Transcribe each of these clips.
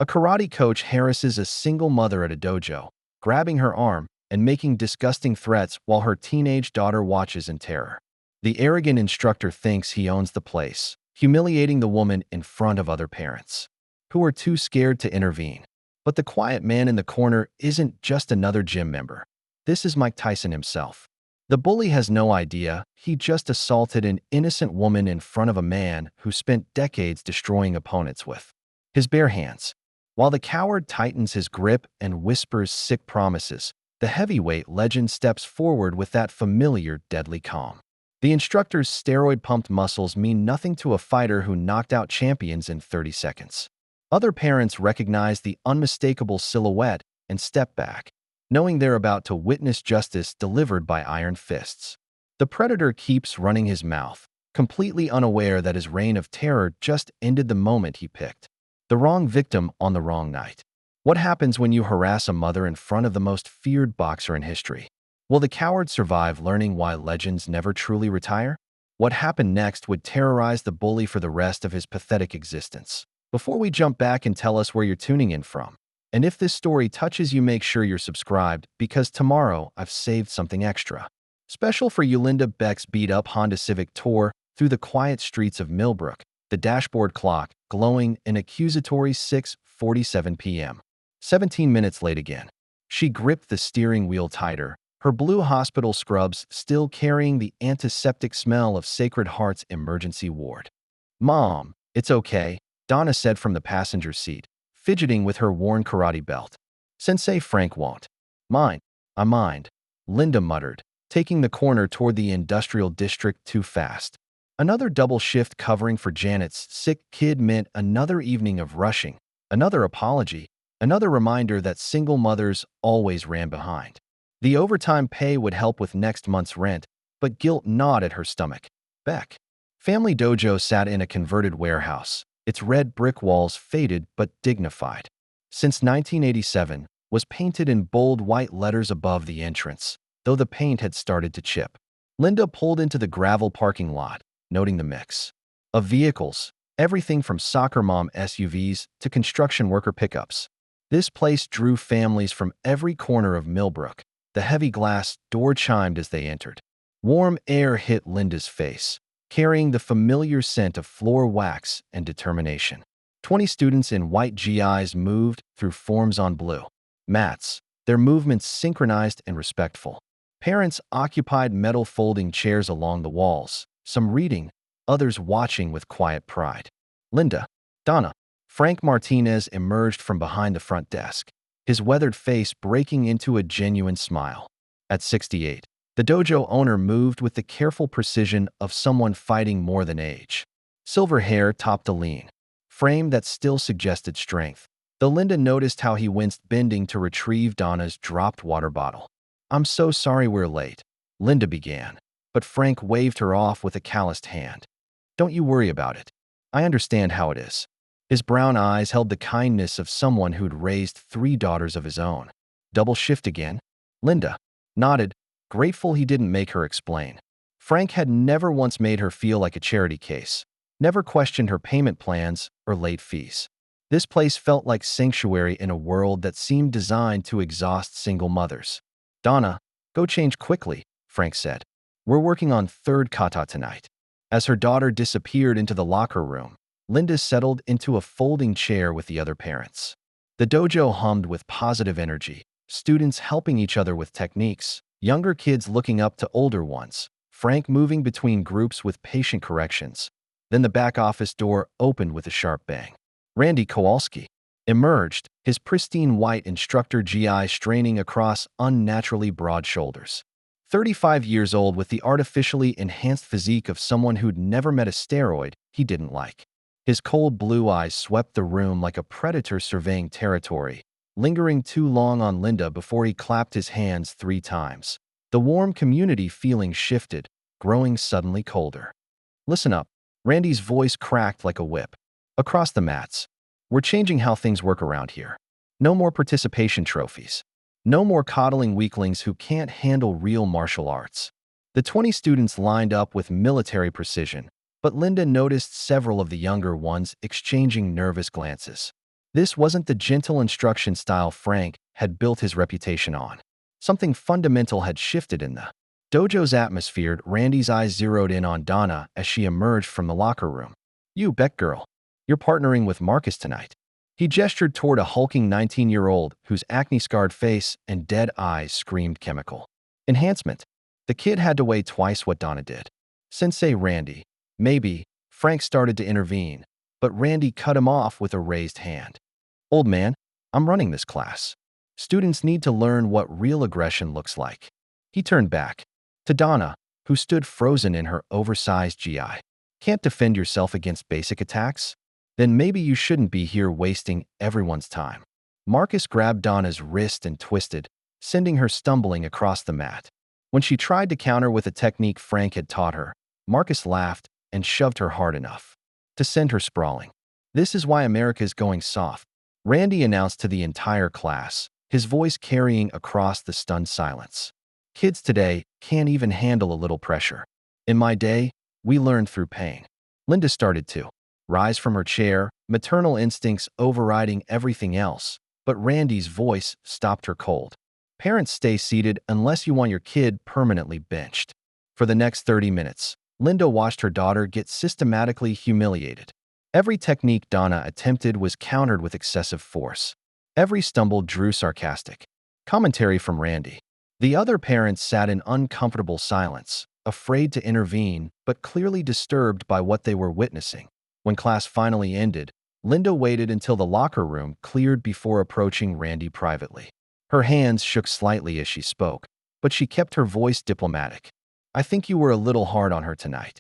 A karate coach harasses a single mother at a dojo, grabbing her arm and making disgusting threats while her teenage daughter watches in terror. The arrogant instructor thinks he owns the place, humiliating the woman in front of other parents, who are too scared to intervene. But the quiet man in the corner isn't just another gym member. This is Mike Tyson himself. The bully has no idea he just assaulted an innocent woman in front of a man who spent decades destroying opponents with his bare hands. While the coward tightens his grip and whispers sick promises, the heavyweight legend steps forward with that familiar, deadly calm. The instructor's steroid-pumped muscles mean nothing to a fighter who knocked out champions in 30 seconds. Other parents recognize the unmistakable silhouette and step back, knowing they're about to witness justice delivered by iron fists. The predator keeps running his mouth, completely unaware that his reign of terror just ended the moment he picked the wrong victim on the wrong night. What happens when you harass a mother in front of the most feared boxer in history? Will the coward survive learning why legends never truly retire? What happened next would terrorize the bully for the rest of his pathetic existence. Before we jump back and tell us where you're tuning in from, and if this story touches you, make sure you're subscribed, because tomorrow I've saved something extra. Special for you, Linda Beck's beat-up Honda Civic tour through the quiet streets of Millbrook, the dashboard clock glowing an accusatory 6:47 p.m. 17 minutes late again. She gripped the steering wheel tighter, her blue hospital scrubs still carrying the antiseptic smell of Sacred Heart's emergency ward. "Mom, it's okay," Donna said from the passenger seat, fidgeting with her worn karate belt. "Sensei Frank won't mind." "I mind," Linda muttered, taking the corner toward the industrial district too fast. Another double shift covering for Janet's sick kid meant another evening of rushing, another apology, another reminder that single mothers always ran behind. The overtime pay would help with next month's rent, but guilt gnawed at her stomach. Beck. Family Dojo sat in a converted warehouse, its red brick walls faded but dignified. Since 1987, was painted in bold white letters above the entrance, though the paint had started to chip. Linda pulled into the gravel parking lot, noting the mix of vehicles, everything from soccer mom SUVs to construction worker pickups. This place drew families from every corner of Millbrook. The heavy glass door chimed as they entered. Warm air hit Linda's face, carrying the familiar scent of floor wax and determination. 20 students in white GIs moved through forms on blue mats, their movements synchronized and respectful. Parents occupied metal folding chairs along the walls, some reading, others watching with quiet pride. Linda, Donna, Frank Martinez emerged from behind the front desk, his weathered face breaking into a genuine smile. At 68, the dojo owner moved with the careful precision of someone fighting more than age. Silver hair topped a lean frame that still suggested strength, though Linda noticed how he winced bending to retrieve Donna's dropped water bottle. "I'm so sorry we're late," Linda began, but Frank waved her off with a calloused hand. "Don't you worry about it. I understand how it is." His brown eyes held the kindness of someone who'd raised 3 daughters of his own. "Double shift again?" Linda nodded, grateful he didn't make her explain. Frank had never once made her feel like a charity case, never questioned her payment plans or late fees. This place felt like sanctuary in a world that seemed designed to exhaust single mothers. "Donna, go change quickly," Frank said. "We're working on third kata tonight." As her daughter disappeared into the locker room, Linda settled into a folding chair with the other parents. The dojo hummed with positive energy, students helping each other with techniques, younger kids looking up to older ones, Frank moving between groups with patient corrections. Then the back office door opened with a sharp bang. Randy Kowalski emerged, his pristine white instructor GI straining across unnaturally broad shoulders. 35 years old with the artificially enhanced physique of someone who'd never met a steroid he didn't like. His cold blue eyes swept the room like a predator surveying territory, lingering too long on Linda before he clapped his hands 3 times. The warm community feeling shifted, growing suddenly colder. "Listen up," Randy's voice cracked like a whip. "Across the mats. We're changing how things work around here. No more participation trophies. No more coddling weaklings who can't handle real martial arts." The 20 students lined up with military precision, but Linda noticed several of the younger ones exchanging nervous glances. This wasn't the gentle instruction style Frank had built his reputation on. Something fundamental had shifted in the dojo's atmosphere. Randy's eyes zeroed in on Donna as she emerged from the locker room. "You bet, girl. You're partnering with Marcus tonight." He gestured toward a hulking 19-year-old whose acne-scarred face and dead eyes screamed chemical enhancement. The kid had to weigh twice what Donna did. "Sensei Randy." "Maybe." Frank started to intervene, but Randy cut him off with a raised hand. "Old man, I'm running this class. Students need to learn what real aggression looks like." He turned back to Donna, who stood frozen in her oversized GI. "Can't defend yourself against basic attacks? Then maybe you shouldn't be here wasting everyone's time." Marcus grabbed Donna's wrist and twisted, sending her stumbling across the mat. When she tried to counter with a technique Frank had taught her, Marcus laughed and shoved her hard enough to send her sprawling. "This is why America's going soft," Randy announced to the entire class, his voice carrying across the stunned silence. "Kids today can't even handle a little pressure. In my day, we learned through pain." Linda started to rise from her chair, maternal instincts overriding everything else, but Randy's voice stopped her cold. "Parents, stay seated unless you want your kid permanently benched." For the next 30 minutes, Linda watched her daughter get systematically humiliated. Every technique Donna attempted was countered with excessive force. Every stumble drew sarcastic commentary from Randy. The other parents sat in uncomfortable silence, afraid to intervene, but clearly disturbed by what they were witnessing. When class finally ended, Linda waited until the locker room cleared before approaching Randy privately. Her hands shook slightly as she spoke, but she kept her voice diplomatic. "I think you were a little hard on her tonight."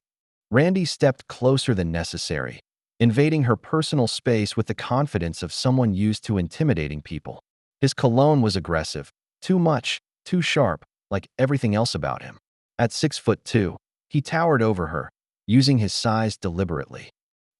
Randy stepped closer than necessary, invading her personal space with the confidence of someone used to intimidating people. His cologne was aggressive, too much, too sharp, like everything else about him. At 6'2", he towered over her, using his size deliberately.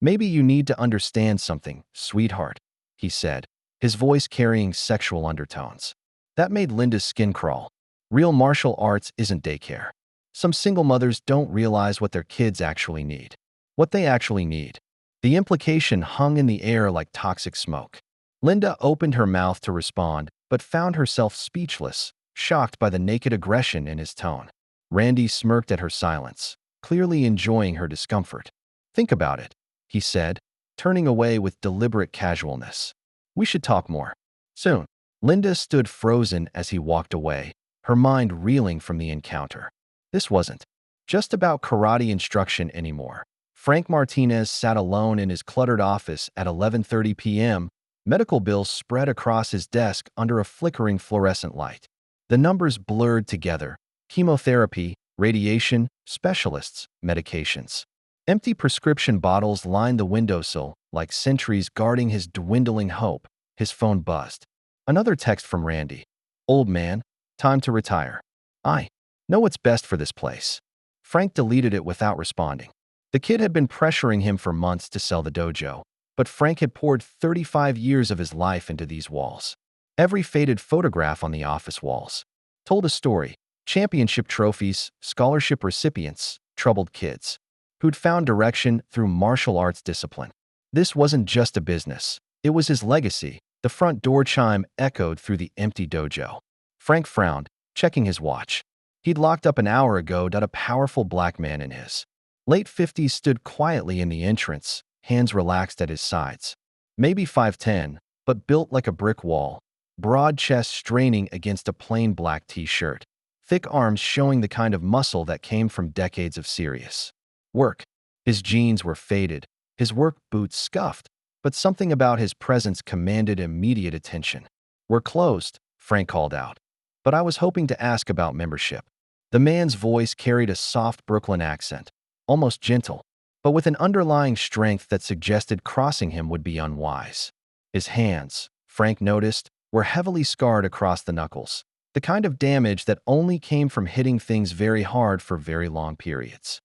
"Maybe you need to understand something, sweetheart," he said, his voice carrying sexual undertones. That made Linda's skin crawl. Real martial arts isn't daycare. Some single mothers don't realize what their kids actually need. What they actually need. The implication hung in the air like toxic smoke. Linda opened her mouth to respond, but found herself speechless, shocked by the naked aggression in his tone. Randy smirked at her silence, clearly enjoying her discomfort. "Think about it," he said, turning away with deliberate casualness. "We should talk more soon." Linda stood frozen as he walked away, her mind reeling from the encounter. This wasn't just about karate instruction anymore. Frank Martinez sat alone in his cluttered office at 11:30 p.m., medical bills spread across his desk under a flickering fluorescent light. The numbers blurred together: chemotherapy, radiation, specialists, medications. Empty prescription bottles lined the windowsill like sentries guarding his dwindling hope. His phone buzzed. Another text from Randy. "Old man, time to retire. I know what's best for this place." Frank deleted it without responding. The kid had been pressuring him for months to sell the dojo, but Frank had poured 35 years of his life into these walls. Every faded photograph on the office walls told a story: championship trophies, scholarship recipients, troubled kids who'd found direction through martial arts discipline. This wasn't just a business. It was his legacy. The front door chime echoed through the empty dojo. Frank frowned, checking his watch. He'd locked up an hour ago. A powerful black man in his late 50s stood quietly in the entrance, hands relaxed at his sides. Maybe 5'10", but built like a brick wall, broad chest straining against a plain black t-shirt, thick arms showing the kind of muscle that came from decades of serious work. His jeans were faded, his work boots scuffed, but something about his presence commanded immediate attention. "We're closed," Frank called out. "But I was hoping to ask about membership." The man's voice carried a soft Brooklyn accent, almost gentle, but with an underlying strength that suggested crossing him would be unwise. His hands, Frank noticed, were heavily scarred across the knuckles, the kind of damage that only came from hitting things very hard for very long periods.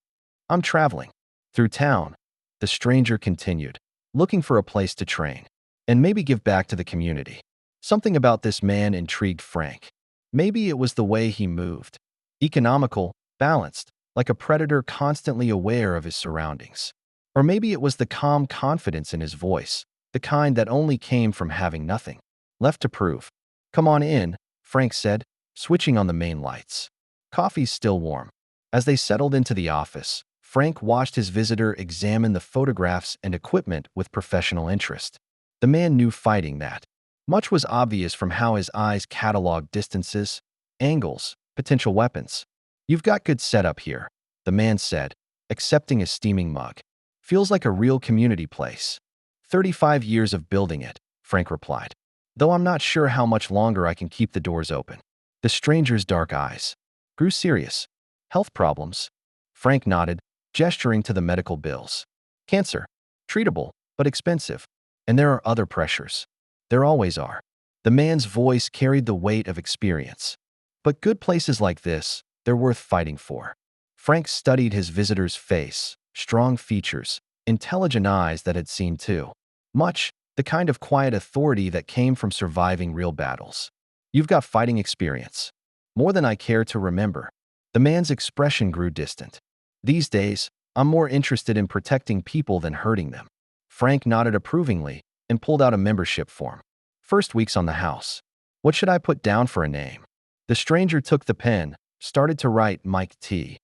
"I'm traveling through town," the stranger continued, "looking for a place to train and maybe give back to the community." Something about this man intrigued Frank. Maybe it was the way he moved. Economical, balanced, like a predator constantly aware of his surroundings. Or maybe it was the calm confidence in his voice, the kind that only came from having nothing left to prove. "Come on in," Frank said, switching on the main lights. Coffee's still warm. As they settled into the office, Frank watched his visitor examine the photographs and equipment with professional interest. The man knew fighting that. Much was obvious from how his eyes cataloged distances, angles, potential weapons. "You've got good setup here," the man said, accepting a steaming mug. "Feels like a real community place." 35 years of building it," Frank replied. "Though I'm not sure how much longer I can keep the doors open." The stranger's dark eyes grew serious. "Health problems?" Frank nodded, gesturing to the medical bills. "Cancer. Treatable, but expensive. And there are other pressures." "There always are." The man's voice carried the weight of experience. "But good places like this, they're worth fighting for." Frank studied his visitor's face, strong features, intelligent eyes that had seen too much, the kind of quiet authority that came from surviving real battles. "You've got fighting experience. More than I care to remember." The man's expression grew distant. "These days, I'm more interested in protecting people than hurting them." Frank nodded approvingly and pulled out a membership form. "First week's on the house. What should I put down for a name?" The stranger took the pen, started to write Mike T.,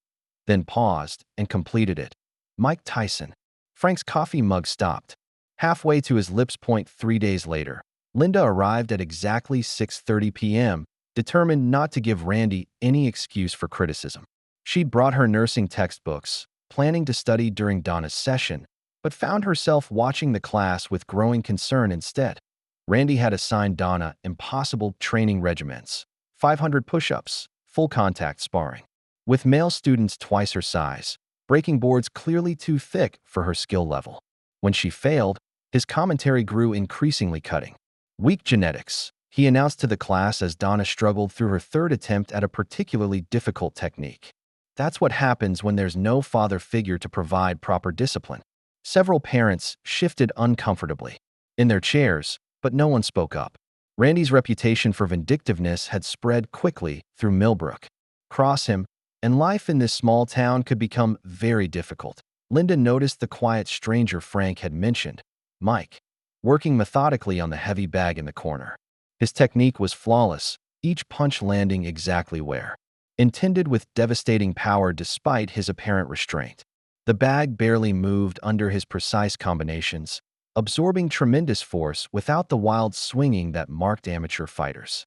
then paused and completed it. "Mike Tyson." Frank's coffee mug stopped. Halfway to his lips' point 3 days later, Linda arrived at exactly 6:30 p.m., determined not to give Randy any excuse for criticism. She'd brought her nursing textbooks, planning to study during Donna's session, but found herself watching the class with growing concern instead. Randy had assigned Donna impossible training regimens, 500 push-ups, full contact sparring, with male students twice her size, breaking boards clearly too thick for her skill level. When she failed, his commentary grew increasingly cutting. "Weak genetics," he announced to the class as Donna struggled through her third attempt at a particularly difficult technique. "That's what happens when there's no father figure to provide proper discipline." Several parents shifted uncomfortably in their chairs, but no one spoke up. Randy's reputation for vindictiveness had spread quickly through Millbrook. Cross him, and life in this small town could become very difficult. Linda noticed the quiet stranger Frank had mentioned, Mike, working methodically on the heavy bag in the corner. His technique was flawless, each punch landing exactly where intended, with devastating power despite his apparent restraint. The bag barely moved under his precise combinations, absorbing tremendous force without the wild swinging that marked amateur fighters.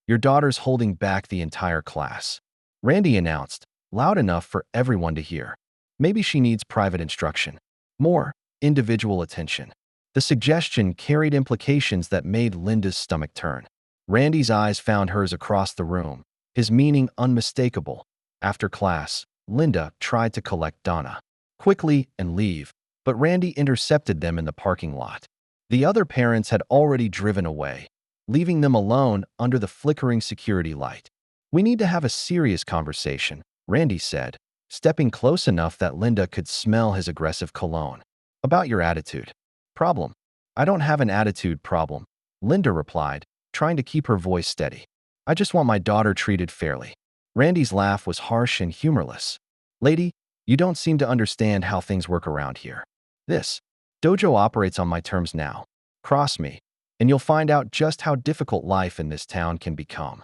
"Your daughter's holding back the entire class," Randy announced, loud enough for everyone to hear. "Maybe she needs private instruction. More individual attention." The suggestion carried implications that made Linda's stomach turn. Randy's eyes found hers across the room, his meaning unmistakable. After class, Linda tried to collect Donna quickly and leave, but Randy intercepted them in the parking lot. The other parents had already driven away, leaving them alone under the flickering security light. "We need to have a serious conversation," Randy said, stepping close enough that Linda could smell his aggressive cologne. "About your attitude." "Problem?" "I don't have an attitude problem," Linda replied, trying to keep her voice steady. "I just want my daughter treated fairly." Randy's laugh was harsh and humorless. "Lady, you don't seem to understand how things work around here. This dojo operates on my terms now. Cross me, and you'll find out just how difficult life in this town can become."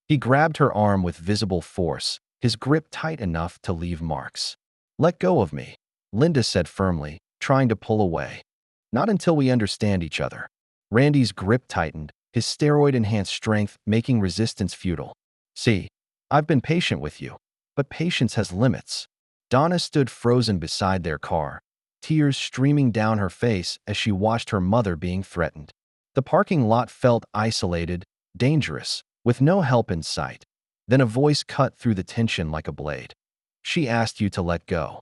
He grabbed her arm with visible force, his grip tight enough to leave marks. "Let go of me," Linda said firmly, trying to pull away. "Not until we understand each other." Randy's grip tightened, his steroid-enhanced strength making resistance futile. "See, I've been patient with you, but patience has limits." Donna stood frozen beside their car, tears streaming down her face as she watched her mother being threatened. The parking lot felt isolated, dangerous, with no help in sight. Then a voice cut through the tension like a blade. "She asked you to let go."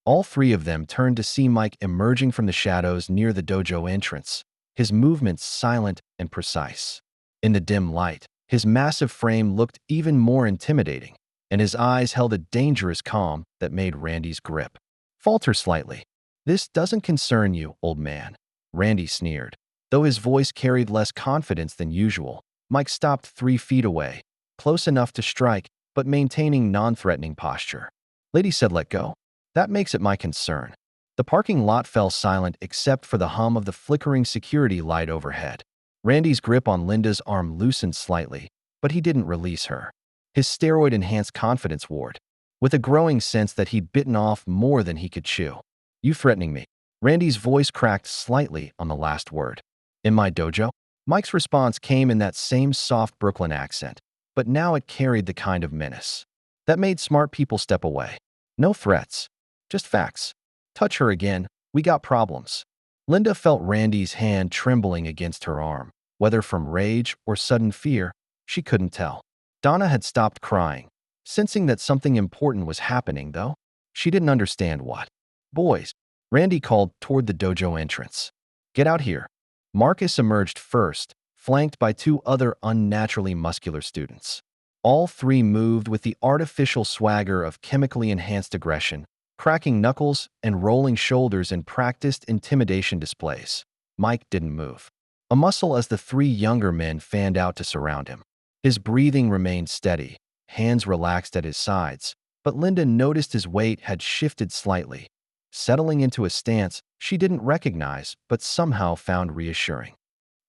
All three of them turned to see Mike emerging from the shadows near the dojo entrance, his movements silent and precise. In the dim light, his massive frame looked even more intimidating, and his eyes held a dangerous calm that made Randy's grip falter slightly. "This doesn't concern you, old man," Randy sneered. Though his voice carried less confidence than usual, Mike stopped 3 feet away, close enough to strike, but maintaining non-threatening posture. "Lady said let go. That makes it my concern." The parking lot fell silent except for the hum of the flickering security light overhead. Randy's grip on Linda's arm loosened slightly, but he didn't release her. His steroid-enhanced confidence warred, with a growing sense that he'd bitten off more than he could chew. "You threatening me?" Randy's voice cracked slightly on the last word. "In my dojo?" Mike's response came in that same soft Brooklyn accent, but now it carried the kind of menace that made smart people step away. "No threats, just facts. Touch her again, we got problems." Linda felt Randy's hand trembling against her arm. Whether from rage or sudden fear, she couldn't tell. Donna had stopped crying, sensing that something important was happening, though she didn't understand what. "Boys," Randy called toward the dojo entrance. "Get out here." Marcus emerged first, flanked by two other unnaturally muscular students. All three moved with the artificial swagger of chemically enhanced aggression, cracking knuckles and rolling shoulders in practiced intimidation displays. Mike didn't move a muscle as the three younger men fanned out to surround him. His breathing remained steady, hands relaxed at his sides, but Linda noticed his weight had shifted slightly, settling into a stance she didn't recognize but somehow found reassuring.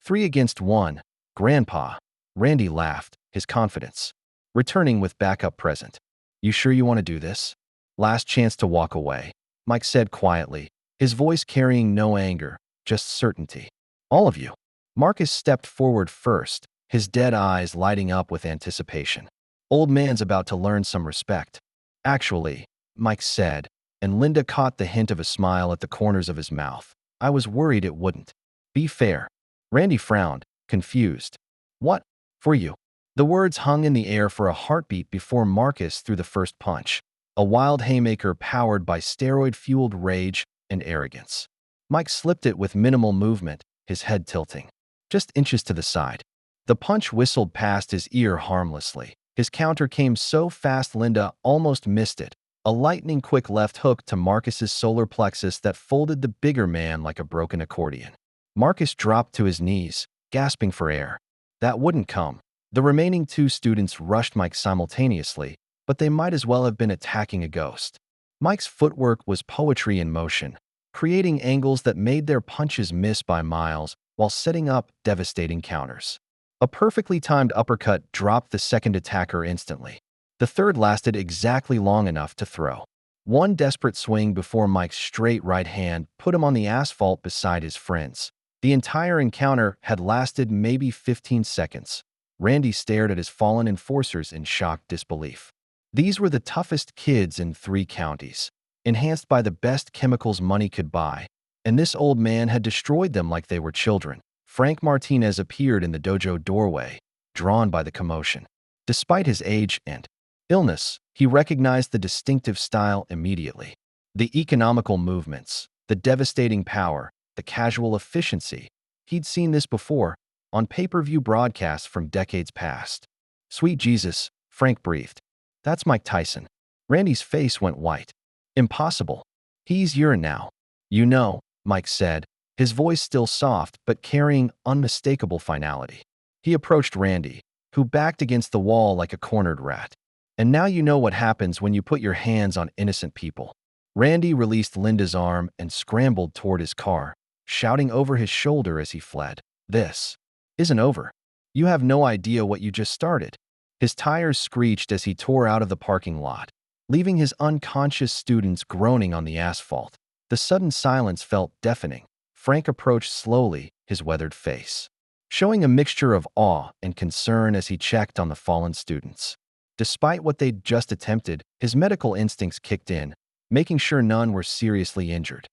3 against 1, Grandpa. Randy laughed, his confidence returning with backup present. "You sure you want to do this?" "Last chance to walk away," Mike said quietly, his voice carrying no anger, just certainty. "All of you." Marcus stepped forward first, his dead eyes lighting up with anticipation. "Old man's about to learn some respect." "Actually," Mike said, and Linda caught the hint of a smile at the corners of his mouth. "I was worried it wouldn't be fair." Randy frowned, confused. "What? For you?" The words hung in the air for a heartbeat before Marcus threw the first punch, a wild haymaker powered by steroid-fueled rage and arrogance. Mike slipped it with minimal movement, his head tilting just inches to the side. The punch whistled past his ear harmlessly. His counter came so fast Linda almost missed it, a lightning-quick left hook to Marcus's solar plexus that folded the bigger man like a broken accordion. Marcus dropped to his knees, gasping for air. That wouldn't come. The remaining two students rushed Mike simultaneously, but they might as well have been attacking a ghost. Mike's footwork was poetry in motion, creating angles that made their punches miss by miles while setting up devastating counters. A perfectly timed uppercut dropped the second attacker instantly. The third lasted exactly long enough to throw. One desperate swing before Mike's straight right hand put him on the asphalt beside his friends. The entire encounter had lasted maybe 15 seconds. Randy stared at his fallen enforcers in shocked disbelief. These were the toughest kids in 3 counties, enhanced by the best chemicals money could buy, and this old man had destroyed them like they were children. Frank Martinez appeared in the dojo doorway, drawn by the commotion. Despite his age and illness, he recognized the distinctive style immediately. The economical movements, the devastating power, the casual efficiency. He'd seen this before, on pay-per-view broadcasts from decades past. "Sweet Jesus," Frank breathed. "That's Mike Tyson." Randy's face went white. "Impossible. He's yours now." "You know," Mike said, his voice still soft but carrying unmistakable finality. He approached Randy, who backed against the wall like a cornered rat. "And now you know what happens when you put your hands on innocent people." Randy released Linda's arm and scrambled toward his car, shouting over his shoulder as he fled. "This isn't over. You have no idea what you just started." His tires screeched as he tore out of the parking lot, leaving his unconscious students groaning on the asphalt. The sudden silence felt deafening. Frank approached slowly, his weathered face showing a mixture of awe and concern as he checked on the fallen students. Despite what they'd just attempted, his medical instincts kicked in, making sure none were seriously injured.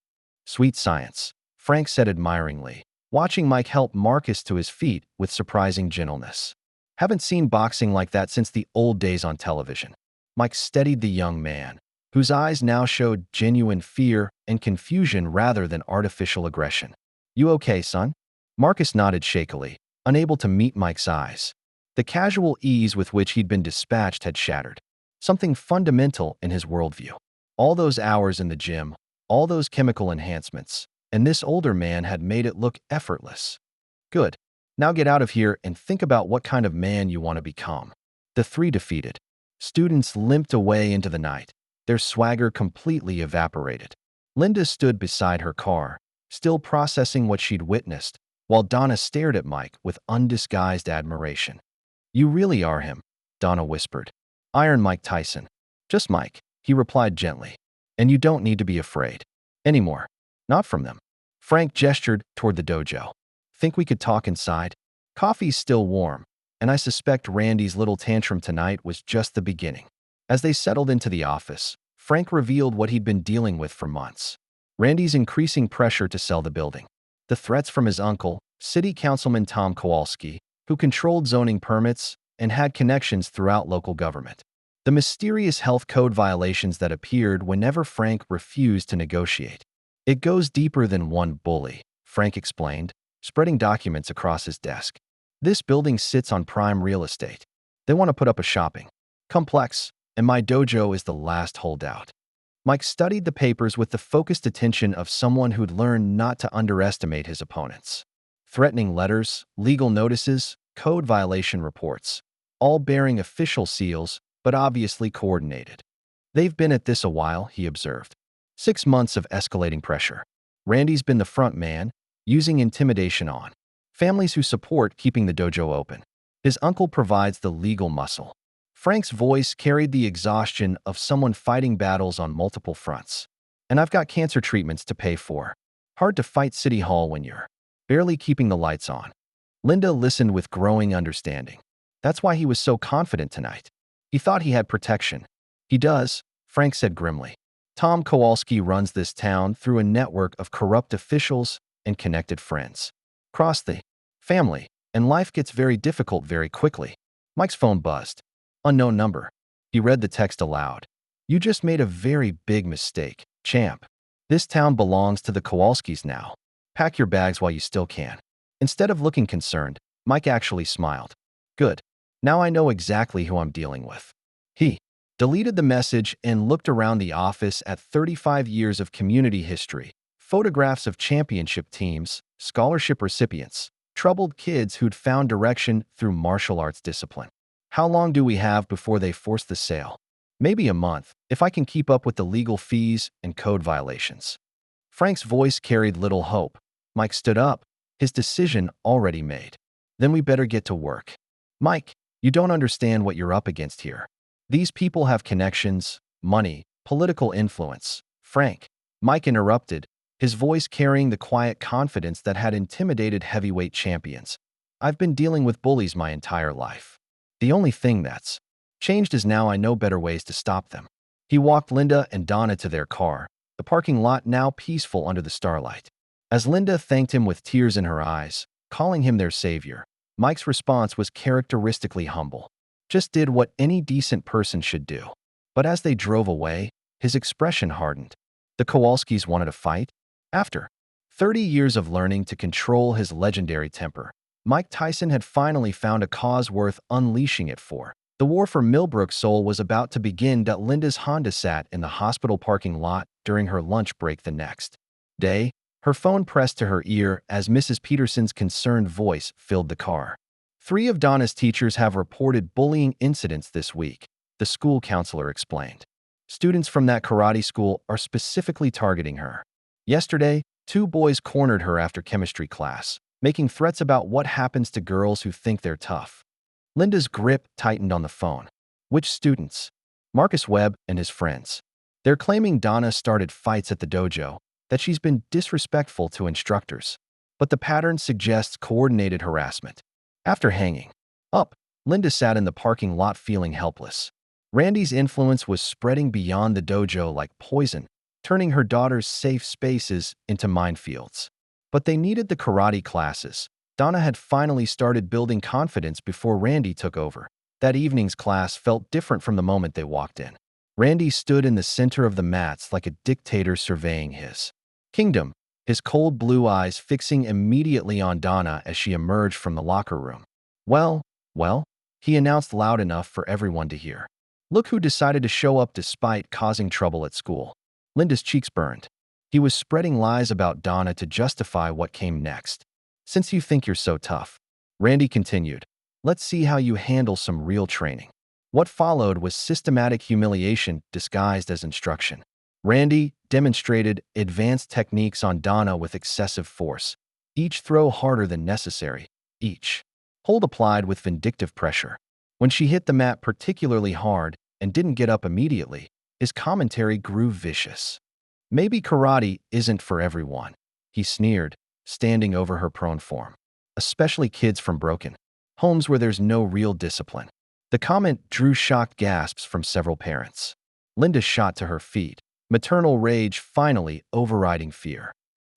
"Sweet science," Frank said admiringly, watching Mike help Marcus to his feet with surprising gentleness. "Haven't seen boxing like that since the old days on television." Mike steadied the young man, whose eyes now showed genuine fear and confusion rather than artificial aggression. "You okay, son?" Marcus nodded shakily, unable to meet Mike's eyes. The casual ease with which he'd been dispatched had shattered something fundamental in his worldview. All those hours in the gym, all those chemical enhancements, and this older man had made it look effortless. "Good. Now get out of here and think about what kind of man you want to become." The 3 defeated students limped away into the night, their swagger completely evaporated. Linda stood beside her car, still processing what she'd witnessed, while Donna stared at Mike with undisguised admiration. "You really are him," Donna whispered. "Iron Mike Tyson." "Just Mike," he replied gently. "And you don't need to be afraid. Anymore. Not from them." Frank gestured toward the dojo. "Think we could talk inside? Coffee's still warm, and I suspect Randy's little tantrum tonight was just the beginning." As they settled into the office, Frank revealed what he'd been dealing with for months. Randy's increasing pressure to sell the building. The threats from his uncle, City Councilman Tom Kowalski, who controlled zoning permits and had connections throughout local government. The mysterious health code violations that appeared whenever Frank refused to negotiate. "It goes deeper than one bully," Frank explained, spreading documents across his desk. "This building sits on prime real estate. They want to put up a shopping complex, and my dojo is the last holdout." Mike studied the papers with the focused attention of someone who'd learned not to underestimate his opponents. Threatening letters, legal notices, code violation reports, all bearing official seals, but obviously coordinated. "They've been at this a while," he observed. 6 months of escalating pressure. Randy's been the front man, using intimidation on families who support keeping the dojo open. His uncle provides the legal muscle. Frank's voice carried the exhaustion of someone fighting battles on multiple fronts. "And I've got cancer treatments to pay for. Hard to fight City Hall when you're barely keeping the lights on." Linda listened with growing understanding. That's why he was so confident tonight. He thought he had protection. "He does," Frank said grimly. "Tom Kowalski runs this town through a network of corrupt officials and connected friends. Cross the family, and life gets very difficult very quickly." Mike's phone buzzed. Unknown number. He read the text aloud. "You just made a very big mistake, champ. This town belongs to the Kowalskis now. Pack your bags while you still can." Instead of looking concerned, Mike actually smiled. "Good. Now I know exactly who I'm dealing with." He deleted the message and looked around the office at 35 years of community history, photographs of championship teams, scholarship recipients, troubled kids who'd found direction through martial arts discipline. "How long do we have before they force the sale?" "Maybe a month, if I can keep up with the legal fees and code violations." Frank's voice carried little hope. Mike stood up, his decision already made. "Then we better get to work." "Mike, you don't understand what you're up against here. These people have connections, money, political influence." "Frank," Mike interrupted, his voice carrying the quiet confidence that had intimidated heavyweight champions. "I've been dealing with bullies my entire life. The only thing that's changed is now I know better ways to stop them." He walked Linda and Donna to their car, the parking lot now peaceful under the starlight. As Linda thanked him with tears in her eyes, calling him their savior, Mike's response was characteristically humble. Just did what any decent person should do. But as they drove away, his expression hardened. The Kowalskis wanted a fight? After 30 years of learning to control his legendary temper, Mike Tyson had finally found a cause worth unleashing it for. The war for Millbrook's soul was about to begin. Linda's Honda sat in the hospital parking lot during her lunch break the next day, her phone pressed to her ear as Mrs. Peterson's concerned voice filled the car. 3 of Donna's teachers have reported bullying incidents this week, the school counselor explained. Students from that karate school are specifically targeting her. Yesterday, 2 boys cornered her after chemistry class, making threats about what happens to girls who think they're tough. Linda's grip tightened on the phone. "Which students?" "Marcus Webb and his friends. They're claiming Donna started fights at the dojo, that she's been disrespectful to instructors. But the pattern suggests coordinated harassment." After hanging up, Linda sat in the parking lot feeling helpless. Randy's influence was spreading beyond the dojo like poison, turning her daughter's safe spaces into minefields. But they needed the karate classes. Donna had finally started building confidence before Randy took over. That evening's class felt different from the moment they walked in. Randy stood in the center of the mats like a dictator surveying his kingdom, his cold blue eyes fixing immediately on Donna as she emerged from the locker room. Well, he announced loud enough for everyone to hear. "Look who decided to show up despite causing trouble at school." Linda's cheeks burned. He was spreading lies about Donna to justify what came next. "Since you think you're so tough," Randy continued, "let's see how you handle some real training." What followed was systematic humiliation disguised as instruction. Randy demonstrated advanced techniques on Donna with excessive force, each throw harder than necessary, each hold applied with vindictive pressure. When she hit the mat particularly hard and didn't get up immediately, his commentary grew vicious. Maybe karate isn't for everyone, he sneered, standing over her prone form. Especially kids from broken homes where there's no real discipline. The comment drew shocked gasps from several parents. Linda shot to her feet, maternal rage finally overriding fear.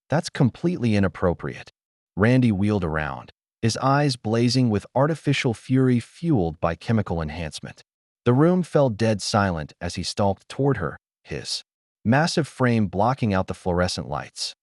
That's completely inappropriate. Randy wheeled around, his eyes blazing with artificial fury fueled by chemical enhancement. The room fell dead silent as he stalked toward her, his massive frame blocking out the fluorescent lights.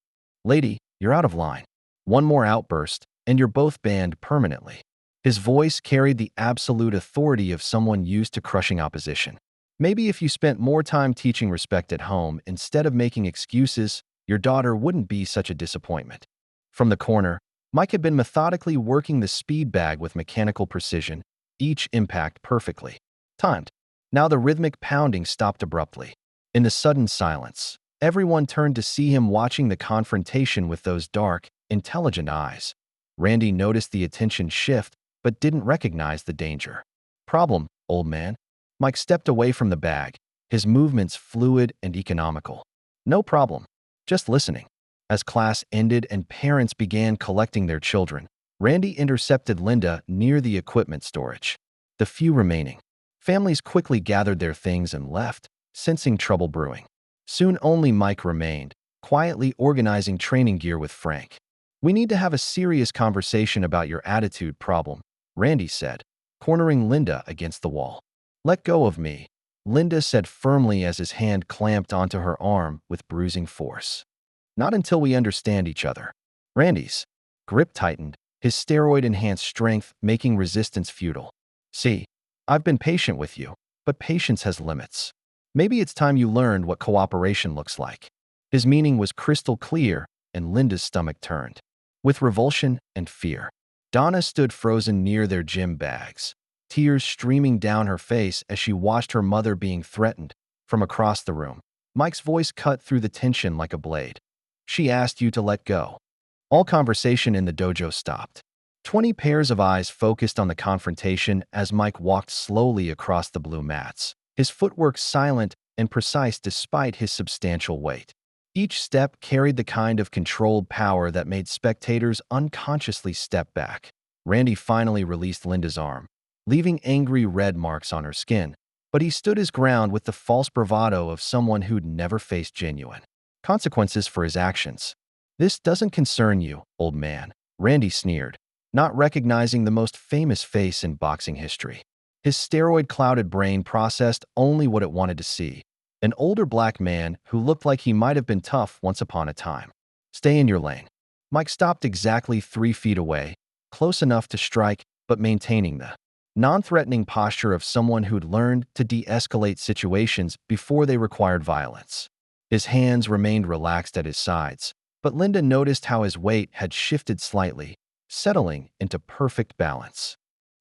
Lady, you're out of line. One more outburst, and you're both banned permanently. His voice carried the absolute authority of someone used to crushing opposition. Maybe if you spent more time teaching respect at home instead of making excuses, your daughter wouldn't be such a disappointment. From the corner, Mike had been methodically working the speed bag with mechanical precision, each impact perfectly timed. Now the rhythmic pounding stopped abruptly. In the sudden silence, everyone turned to see him watching the confrontation with those dark, intelligent eyes. Randy noticed the attention shift, but didn't recognize the danger. Problem, old man. Mike stepped away from the bag, his movements fluid and economical. No problem. Just listening. As class ended and parents began collecting their children, Randy intercepted Linda near the equipment storage. The few remaining families quickly gathered their things and left, sensing trouble brewing. Soon only Mike remained, quietly organizing training gear with Frank. We need to have a serious conversation about your attitude problem, Randy said, cornering Linda against the wall. Let go of me, Linda said firmly as his hand clamped onto her arm with bruising force. Not until we understand each other. Randy's grip tightened, his steroid-enhanced strength making resistance futile. See, I've been patient with you, but patience has limits. Maybe it's time you learned what cooperation looks like. His meaning was crystal clear, and Linda's stomach turned. With revulsion and fear, Donna stood frozen near their gym bags, tears streaming down her face as she watched her mother being threatened. From across the room, Mike's voice cut through the tension like a blade. She asked you to let go. All conversation in the dojo stopped. 20 pairs of eyes focused on the confrontation as Mike walked slowly across the blue mats, his footwork silent and precise despite his substantial weight. Each step carried the kind of controlled power that made spectators unconsciously step back. Randy finally released Linda's arm, leaving angry red marks on her skin, but he stood his ground with the false bravado of someone who'd never faced genuine consequences for his actions. This doesn't concern you, old man, Randy sneered, not recognizing the most famous face in boxing history. His steroid-clouded brain processed only what it wanted to see. An older black man who looked like he might have been tough once upon a time. Stay in your lane. Mike stopped exactly 3 feet away, close enough to strike, but maintaining the non-threatening posture of someone who'd learned to de-escalate situations before they required violence. His hands remained relaxed at his sides, but Linda noticed how his weight had shifted slightly, settling into perfect balance.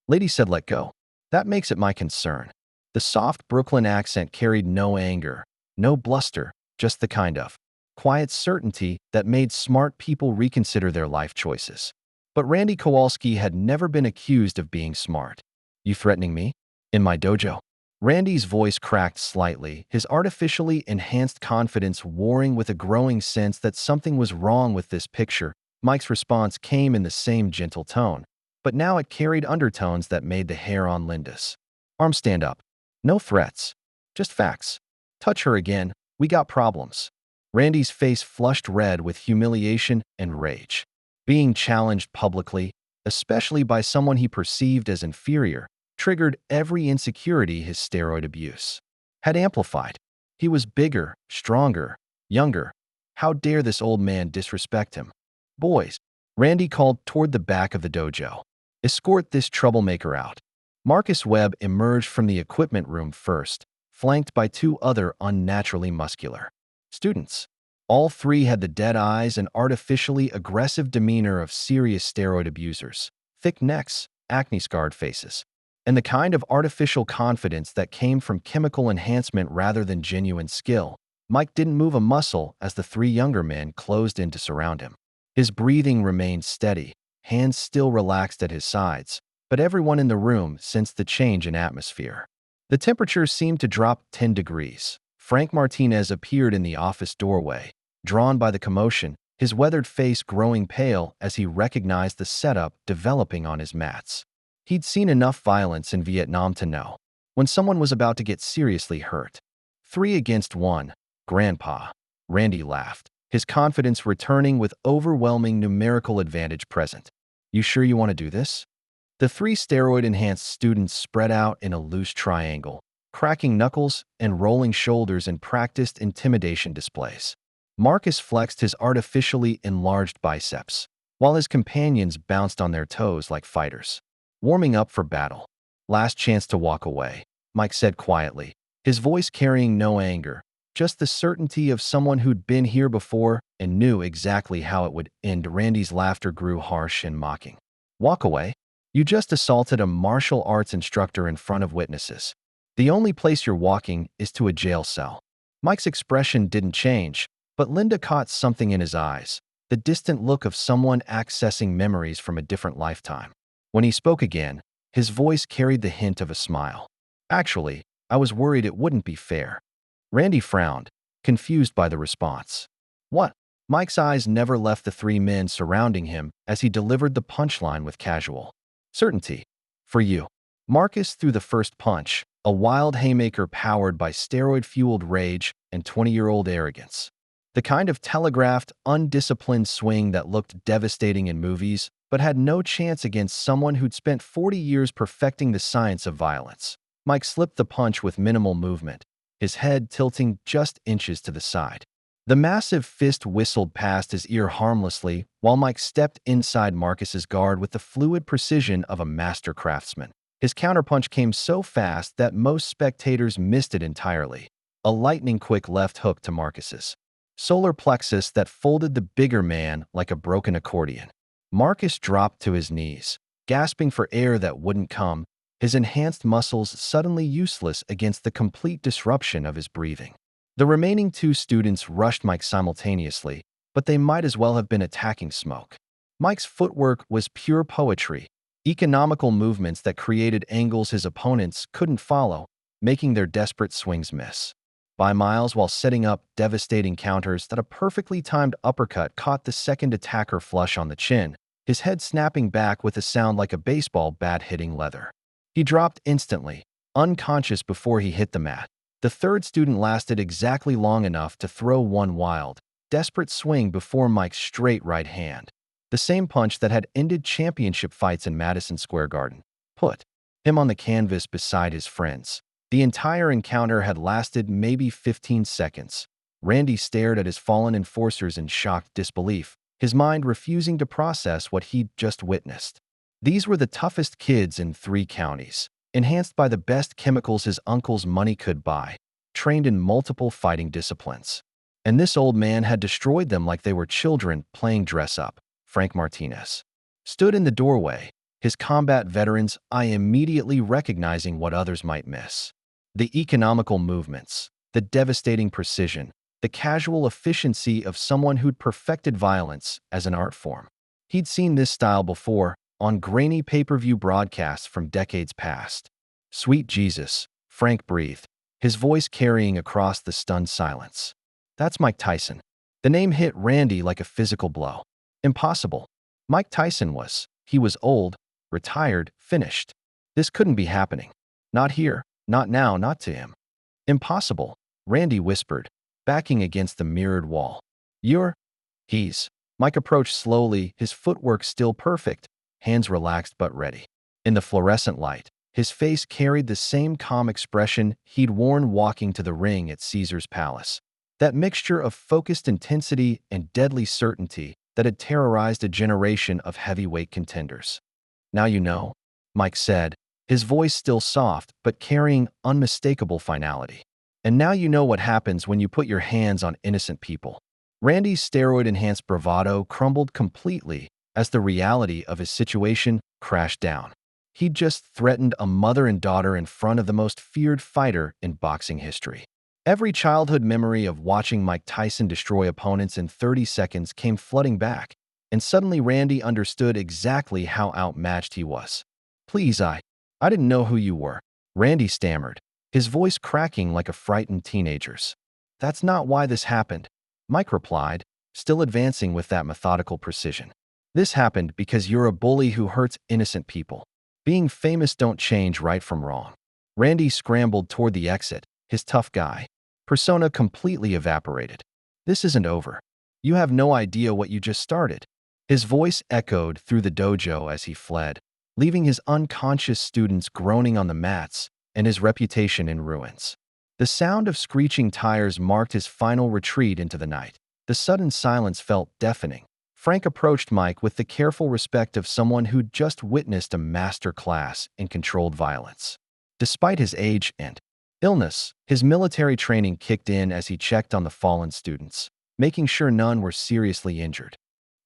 Lady said let go. That makes it my concern. The soft Brooklyn accent carried no anger, no bluster, just the kind of quiet certainty that made smart people reconsider their life choices. But Randy Kowalski had never been accused of being smart. You threatening me? In my dojo? Randy's voice cracked slightly, his artificially enhanced confidence warring with a growing sense that something was wrong with this picture. Mike's response came in the same gentle tone, but now it carried undertones that made the hair on Linda's arms stand up. No threats, just facts. Touch her again, we got problems. Randy's face flushed red with humiliation and rage. Being challenged publicly, especially by someone he perceived as inferior, triggered every insecurity his steroid abuse had amplified. He was bigger, stronger, younger. How dare this old man disrespect him? Boys, Randy called toward the back of the dojo. Escort this troublemaker out. Marcus Webb emerged from the equipment room first, flanked by 2 other unnaturally muscular students. All 3 had the dead eyes and artificially aggressive demeanor of serious steroid abusers, thick necks, acne-scarred faces, and the kind of artificial confidence that came from chemical enhancement rather than genuine skill. Mike didn't move a muscle as the three younger men closed in to surround him. His breathing remained steady, hands still relaxed at his sides, but everyone in the room sensed the change in atmosphere. The temperature seemed to drop 10 degrees. Frank Martinez appeared in the office doorway, drawn by the commotion, his weathered face growing pale as he recognized the setup developing on his mats. He'd seen enough violence in Vietnam to know when someone was about to get seriously hurt. 3 against 1, Grandpa. Randy laughed, his confidence returning with overwhelming numerical advantage present. You sure you want to do this? The 3 steroid-enhanced students spread out in a loose triangle, cracking knuckles and rolling shoulders in practiced intimidation displays. Marcus flexed his artificially enlarged biceps, while his companions bounced on their toes like fighters, warming up for battle. Last chance to walk away, Mike said quietly, his voice carrying no anger, just the certainty of someone who'd been here before and knew exactly how it would end. Randy's laughter grew harsh and mocking. Walk away? You just assaulted a martial arts instructor in front of witnesses. The only place you're walking is to a jail cell. Mike's expression didn't change, but Linda caught something in his eyes, the distant look of someone accessing memories from a different lifetime. When he spoke again, his voice carried the hint of a smile. Actually, I was worried it wouldn't be fair. Randy frowned, confused by the response. What? Mike's eyes never left the 3 men surrounding him as he delivered the punchline with casual certainty. For you. Marcus threw the first punch, a wild haymaker powered by steroid-fueled rage and 20-year-old arrogance. The kind of telegraphed, undisciplined swing that looked devastating in movies, but had no chance against someone who'd spent 40 years perfecting the science of violence. Mike slipped the punch with minimal movement, his head tilting just inches to the side. The massive fist whistled past his ear harmlessly while Mike stepped inside Marcus's guard with the fluid precision of a master craftsman. His counterpunch came so fast that most spectators missed it entirely. A lightning-quick left hook to Marcus's solar plexus that folded the bigger man like a broken accordion. Marcus dropped to his knees, gasping for air that wouldn't come, his enhanced muscles suddenly useless against the complete disruption of his breathing. The remaining 2 students rushed Mike simultaneously, but they might as well have been attacking smoke. Mike's footwork was pure poetry, economical movements that created angles his opponents couldn't follow, making their desperate swings miss by miles while setting up devastating counters that a perfectly timed uppercut caught the second attacker flush on the chin, his head snapping back with a sound like a baseball bat hitting leather. He dropped instantly, unconscious before he hit the mat. The 3rd student lasted exactly long enough to throw one wild, desperate swing before Mike's straight right hand. The same punch that had ended championship fights in Madison Square Garden put him on the canvas beside his friends. The entire encounter had lasted maybe 15 seconds. Randy stared at his fallen enforcers in shocked disbelief, his mind refusing to process what he'd just witnessed. These were the toughest kids in 3 counties, enhanced by the best chemicals his uncle's money could buy, trained in multiple fighting disciplines. And this old man had destroyed them like they were children playing dress-up. Frank Martinez stood in the doorway, his combat veteran's eye immediately recognizing what others might miss. The economical movements, the devastating precision, the casual efficiency of someone who'd perfected violence as an art form. He'd seen this style before, on grainy pay-per-view broadcasts from decades past. Sweet Jesus, Frank breathed, his voice carrying across the stunned silence. That's Mike Tyson. The name hit Randy like a physical blow. Impossible. Mike Tyson was. He was old, retired, finished. This couldn't be happening. Not here, not now, not to him. Impossible, Randy whispered, backing against the mirrored wall. He's. Mike approached slowly, his footwork still perfect, hands relaxed but ready. In the fluorescent light, his face carried the same calm expression he'd worn walking to the ring at Caesar's palace. That mixture of focused intensity and deadly certainty that had terrorized a generation of heavyweight contenders. Now you know, Mike said, his voice still soft but carrying unmistakable finality. And now you know what happens when you put your hands on innocent people. Randy's steroid-enhanced bravado crumbled completely as the reality of his situation crashed down. He'd just threatened a mother and daughter in front of the most feared fighter in boxing history. Every childhood memory of watching Mike Tyson destroy opponents in 30 seconds came flooding back, and suddenly Randy understood exactly how outmatched he was. Please, I didn't know who you were, Randy stammered, his voice cracking like a frightened teenager's. That's not why this happened, Mike replied, still advancing with that methodical precision. This happened because you're a bully who hurts innocent people. Being famous don't change right from wrong. Randy scrambled toward the exit, his tough guy persona completely evaporated. This isn't over. You have no idea what you just started. His voice echoed through the dojo as he fled, leaving his unconscious students groaning on the mats and his reputation in ruins. The sound of screeching tires marked his final retreat into the night. The sudden silence felt deafening. Frank approached Mike with the careful respect of someone who'd just witnessed a master class in controlled violence. Despite his age and illness, his military training kicked in as he checked on the fallen students, making sure none were seriously injured.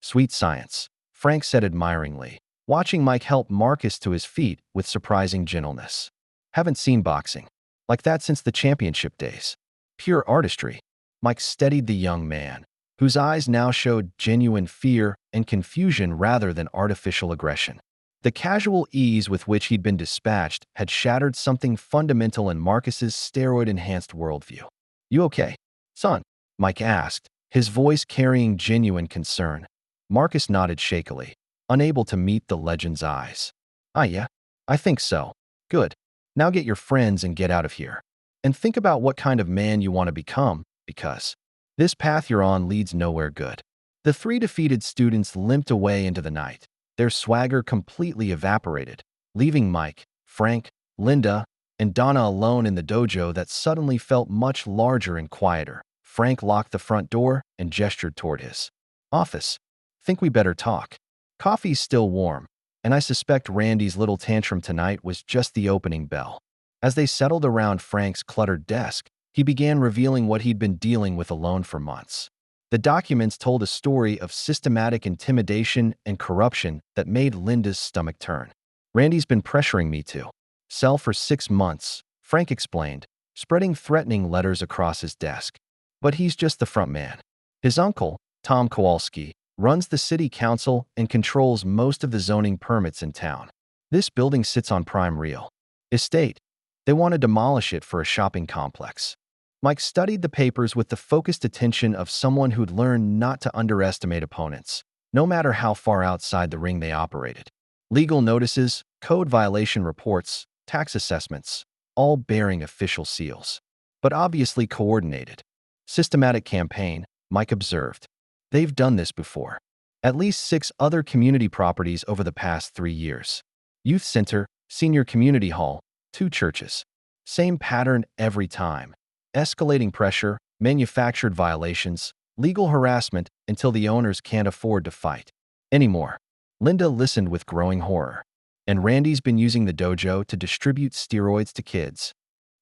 Sweet science, Frank said admiringly, watching Mike help Marcus to his feet with surprising gentleness. Haven't seen boxing like that since the championship days. Pure artistry. Mike steadied the young man, whose eyes now showed genuine fear and confusion rather than artificial aggression. The casual ease with which he'd been dispatched had shattered something fundamental in Marcus's steroid-enhanced worldview. You okay, son? Mike asked, his voice carrying genuine concern. Marcus nodded shakily, unable to meet the legend's eyes. Yeah, I think so. Good. Now get your friends and get out of here. And think about what kind of man you want to become, because this path you're on leads nowhere good. The three defeated students limped away into the night, their swagger completely evaporated, leaving Mike, Frank, Linda, and Donna alone in the dojo that suddenly felt much larger and quieter. Frank locked the front door and gestured toward his office. Think we better talk. Coffee's still warm, and I suspect Randy's little tantrum tonight was just the opening bell. As they settled around Frank's cluttered desk, he began revealing what he'd been dealing with alone for months. The documents told a story of systematic intimidation and corruption that made Linda's stomach turn. Randy's been pressuring me to sell for 6 months, Frank explained, spreading threatening letters across his desk. But he's just the front man. His uncle, Tom Kowalski, runs the city council and controls most of the zoning permits in town. This building sits on prime real estate. They want to demolish it for a shopping complex. Mike studied the papers with the focused attention of someone who'd learned not to underestimate opponents, no matter how far outside the ring they operated. Legal notices, code violation reports, tax assessments, all bearing official seals. But obviously coordinated. Systematic campaign, Mike observed. They've done this before. At least 6 other community properties over the past 3 years. Youth center, senior community hall, 2 churches. Same pattern every time. Escalating pressure, manufactured violations, legal harassment until the owners can't afford to fight anymore. Linda listened with growing horror. And Randy's been using the dojo to distribute steroids to kids.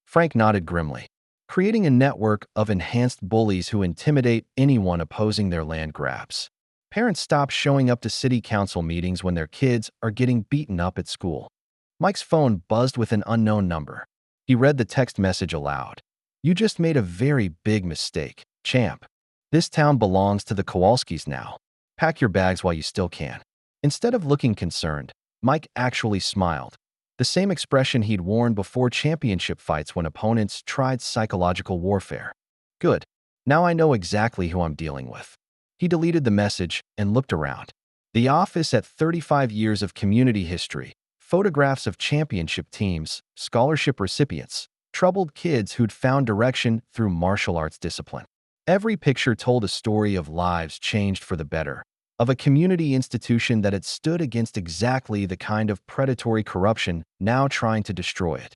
Frank nodded grimly, creating a network of enhanced bullies who intimidate anyone opposing their land grabs. Parents stop showing up to city council meetings when their kids are getting beaten up at school. Mike's phone buzzed with an unknown number. He read the text message aloud. You just made a very big mistake, champ. This town belongs to the Kowalskis now. Pack your bags while you still can. Instead of looking concerned, Mike actually smiled. The same expression he'd worn before championship fights when opponents tried psychological warfare. Good. Now I know exactly who I'm dealing with. He deleted the message and looked around. The office had 35 years of community history, photographs of championship teams, scholarship recipients, troubled kids who'd found direction through martial arts discipline. Every picture told a story of lives changed for the better, of a community institution that had stood against exactly the kind of predatory corruption now trying to destroy it.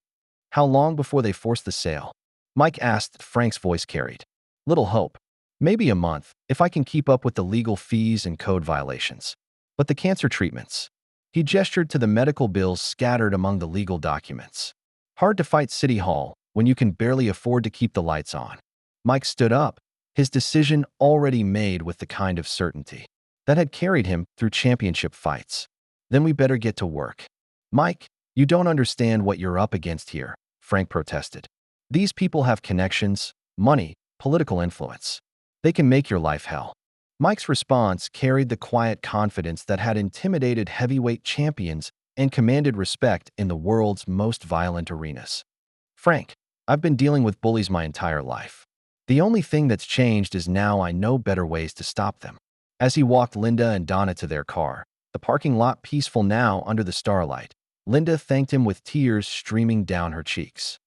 How long before they forced the sale? Mike asked. Frank's voice carried little hope. Maybe a month, if I can keep up with the legal fees and code violations. But the cancer treatments? He gestured to the medical bills scattered among the legal documents. Hard to fight City Hall when you can barely afford to keep the lights on. Mike stood up, his decision already made with the kind of certainty that had carried him through championship fights. Then we better get to work. Mike, you don't understand what you're up against here, Frank protested. These people have connections, money, political influence. They can make your life hell. Mike's response carried the quiet confidence that had intimidated heavyweight champions and commanded respect in the world's most violent arenas. Frank, I've been dealing with bullies my entire life. The only thing that's changed is now I know better ways to stop them. As he walked Linda and Donna to their car, the parking lot peaceful now under the starlight, Linda thanked him with tears streaming down her cheeks.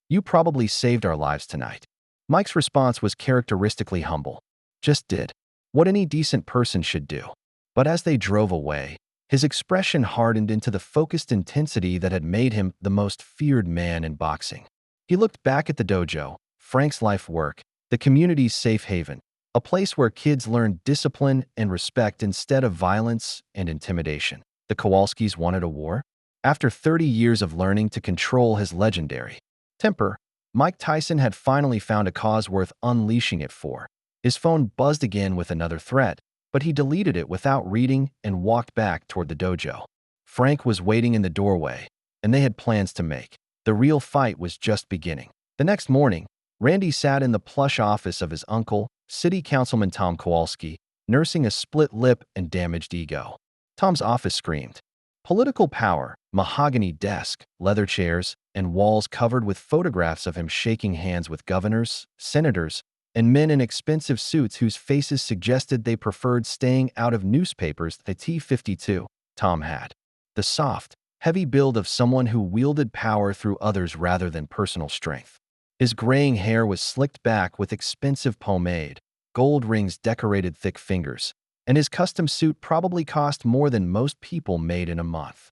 You probably saved our lives tonight. Mike's response was characteristically humble. Just did what any decent person should do. But as they drove away, his expression hardened into the focused intensity that had made him the most feared man in boxing. He looked back at the dojo, Frank's life work, the community's safe haven, a place where kids learned discipline and respect instead of violence and intimidation. The Kowalskis wanted a war? After 30 years of learning to control his legendary temper, Mike Tyson had finally found a cause worth unleashing it for. His phone buzzed again with another threat, but he deleted it without reading and walked back toward the dojo. Frank was waiting in the doorway, and they had plans to make. The real fight was just beginning. The next morning, Randy sat in the plush office of his uncle, City Councilman Tom Kowalski, nursing a split lip and damaged ego. Tom's office screamed political power, mahogany desk, leather chairs, and walls covered with photographs of him shaking hands with governors, senators, and men in expensive suits whose faces suggested they preferred staying out of newspapers. The T-52, Tom had the soft, heavy build of someone who wielded power through others rather than personal strength. His graying hair was slicked back with expensive pomade, gold rings decorated thick fingers, and his custom suit probably cost more than most people made in a month.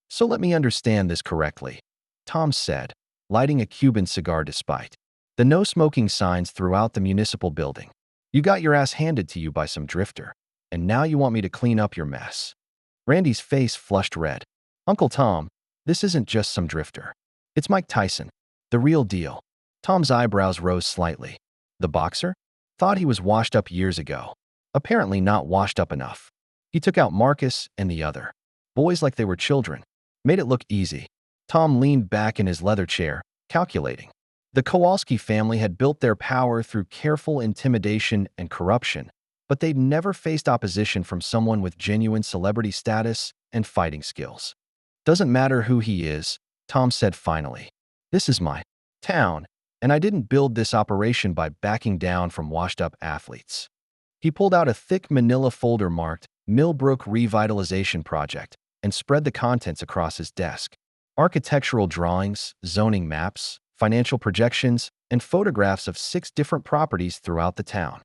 So let me understand this correctly, Tom said, lighting a Cuban cigar despite the no-smoking signs throughout the municipal building. You got your ass handed to you by some drifter, and now you want me to clean up your mess. Randy's face flushed red. Uncle Tom, this isn't just some drifter. It's Mike Tyson, the real deal. Tom's eyebrows rose slightly. The boxer? Thought he was washed up years ago. Apparently not washed up enough. He took out Marcus and the other boys like they were children. Made it look easy. Tom leaned back in his leather chair, calculating. The Kowalski family had built their power through careful intimidation and corruption, but they'd never faced opposition from someone with genuine celebrity status and fighting skills. Doesn't matter who he is, Tom said finally. This is my town, and I didn't build this operation by backing down from washed-up athletes. He pulled out a thick manila folder marked Millbrook Revitalization Project and spread the contents across his desk. Architectural drawings, zoning maps, financial projections, and photographs of 6 different properties throughout the town.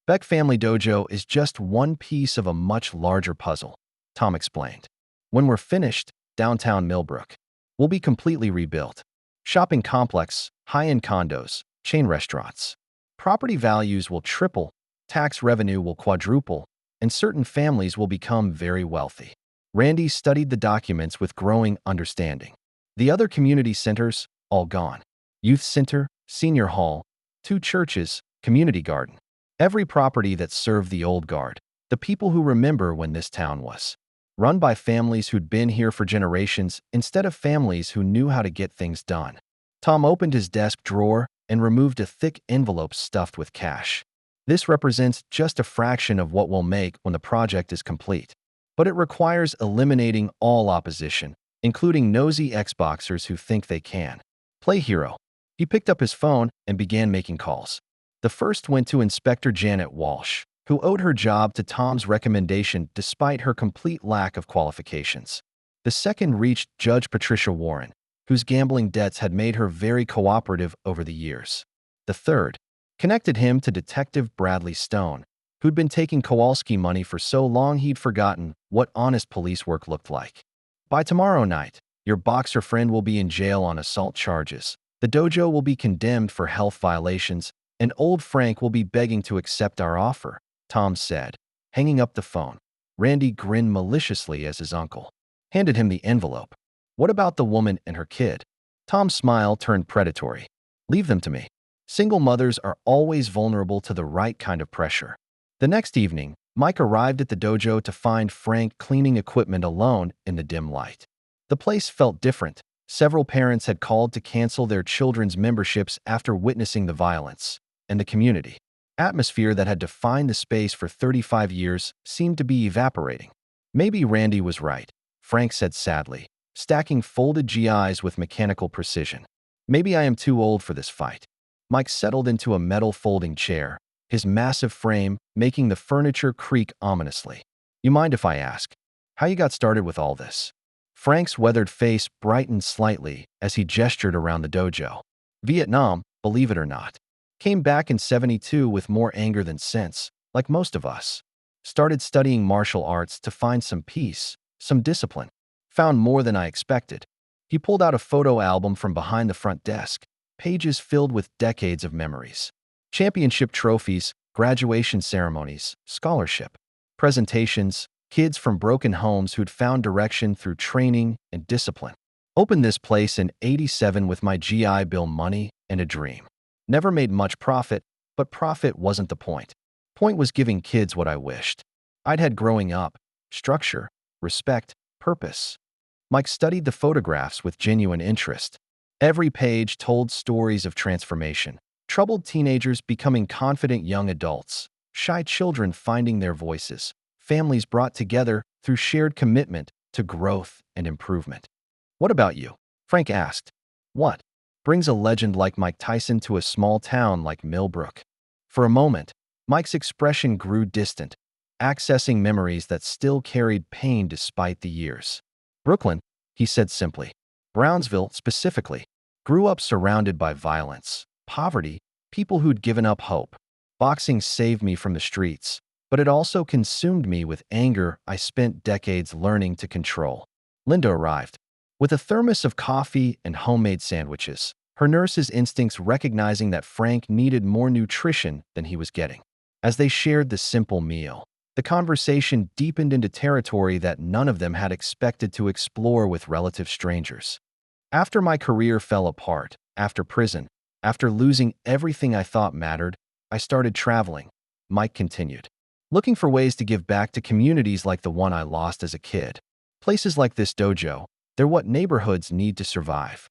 Beck Family Dojo is just one piece of a much larger puzzle, Tom explained. When we're finished, downtown Millbrook will be completely rebuilt. Shopping complex, high-end condos, chain restaurants. Property values will triple, tax revenue will quadruple, and certain families will become very wealthy. Randy studied the documents with growing understanding. The other community centers, all gone. Youth center, senior hall, 2 churches, community garden. Every property that served the old guard, the people who remember when this town was run by families who'd been here for generations instead of families who knew how to get things done. Tom opened his desk drawer and removed a thick envelope stuffed with cash. This represents just a fraction of what we'll make when the project is complete. But it requires eliminating all opposition, including nosy Xboxers who think they can play hero. He picked up his phone and began making calls. The first went to Inspector Janet Walsh, who owed her job to Tom's recommendation despite her complete lack of qualifications. The second reached Judge Patricia Warren, whose gambling debts had made her very cooperative over the years. The third connected him to Detective Bradley Stone, who'd been taking Kowalski money for so long he'd forgotten what honest police work looked like. By tomorrow night, your boxer friend will be in jail on assault charges. The dojo will be condemned for health violations, and old Frank will be begging to accept our offer, Tom said, hanging up the phone. Randy grinned maliciously as his uncle handed him the envelope. What about the woman and her kid? Tom's smile turned predatory. Leave them to me. Single mothers are always vulnerable to the right kind of pressure. The next evening, Mike arrived at the dojo to find Frank cleaning equipment alone in the dim light. The place felt different. Several parents had called to cancel their children's memberships after witnessing the violence. and the community. Atmosphere that had defined the space for 35 years seemed to be evaporating. Maybe Randy was right, Frank said sadly, stacking folded GIs with mechanical precision. Maybe I am too old for this fight. Mike settled into a metal folding chair, his massive frame making the furniture creak ominously. You mind if I ask how you got started with all this? Frank's weathered face brightened slightly as he gestured around the dojo. Vietnam, believe it or not. Came back in '72 with more anger than sense, like most of us. Started studying martial arts to find some peace, some discipline. Found more than I expected. He pulled out a photo album from behind the front desk, pages filled with decades of memories. Championship trophies, graduation ceremonies, scholarship, presentations, kids from broken homes who'd found direction through training and discipline. Opened this place in '87 with my GI Bill money and a dream. Never made much profit, but profit wasn't the point. Point was giving kids what I wished. I'd had growing up: structure, respect, purpose. Mike studied the photographs with genuine interest. Every page told stories of transformation. Troubled teenagers becoming confident young adults, shy children finding their voices, families brought together through shared commitment to growth and improvement. What about you? Frank asked. What brings a legend like Mike Tyson to a small town like Millbrook? For a moment, Mike's expression grew distant, accessing memories that still carried pain despite the years. Brooklyn, he said simply. Brownsville, specifically. Grew up surrounded by violence, poverty, people who'd given up hope. Boxing saved me from the streets, but it also consumed me with anger I spent decades learning to control. Linda arrived. With a thermos of coffee and homemade sandwiches, her nurse's instincts recognizing that Frank needed more nutrition than he was getting. As they shared the simple meal, the conversation deepened into territory that none of them had expected to explore with relative strangers. After my career fell apart, after prison, after losing everything I thought mattered, I started traveling, Mike continued. Looking for ways to give back to communities like the one I lost as a kid. Places like this dojo, they're what neighborhoods need to survive.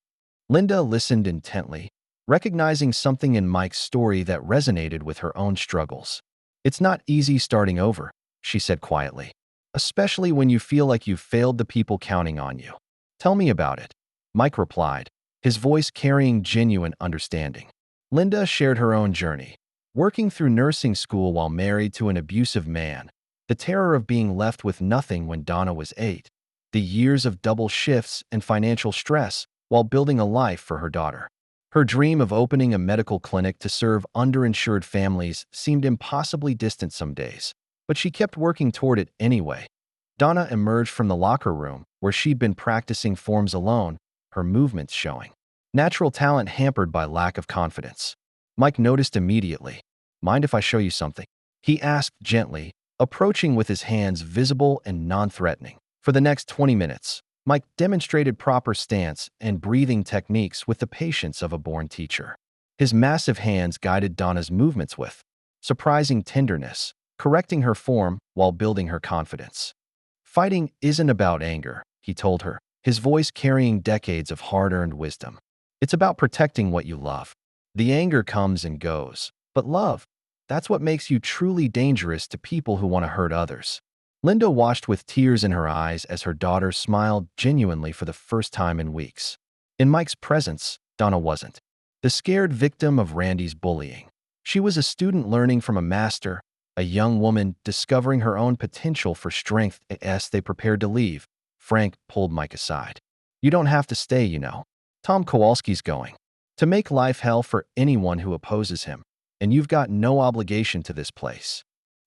Linda listened intently, recognizing something in Mike's story that resonated with her own struggles. It's not easy starting over, she said quietly, especially when you feel like you've failed the people counting on you. Tell me about it, Mike replied, his voice carrying genuine understanding. Linda shared her own journey, working through nursing school while married to an abusive man, the terror of being left with nothing when Donna was 8, the years of double shifts and financial stress while building a life for her daughter. Her dream of opening a medical clinic to serve underinsured families seemed impossibly distant some days, but she kept working toward it anyway. Donna emerged from the locker room, where she'd been practicing forms alone, her movements showing. Natural talent hampered by lack of confidence. Mike noticed immediately. Mind if I show you something? He asked gently, approaching with his hands visible and non-threatening. For the next 20 minutes, Mike demonstrated proper stance and breathing techniques with the patience of a born teacher. His massive hands guided Donna's movements with surprising tenderness, correcting her form while building her confidence. Fighting isn't about anger, he told her, his voice carrying decades of hard-earned wisdom. It's about protecting what you love. The anger comes and goes, but love, that's what makes you truly dangerous to people who want to hurt others. Linda watched with tears in her eyes as her daughter smiled genuinely for the first time in weeks. In Mike's presence, Donna wasn't the scared victim of Randy's bullying. She was a student learning from a master, a young woman discovering her own potential for strength. As they prepared to leave, Frank pulled Mike aside. You don't have to stay, you know. Tom Kowalski's going to make life hell for anyone who opposes him, and you've got no obligation to this place.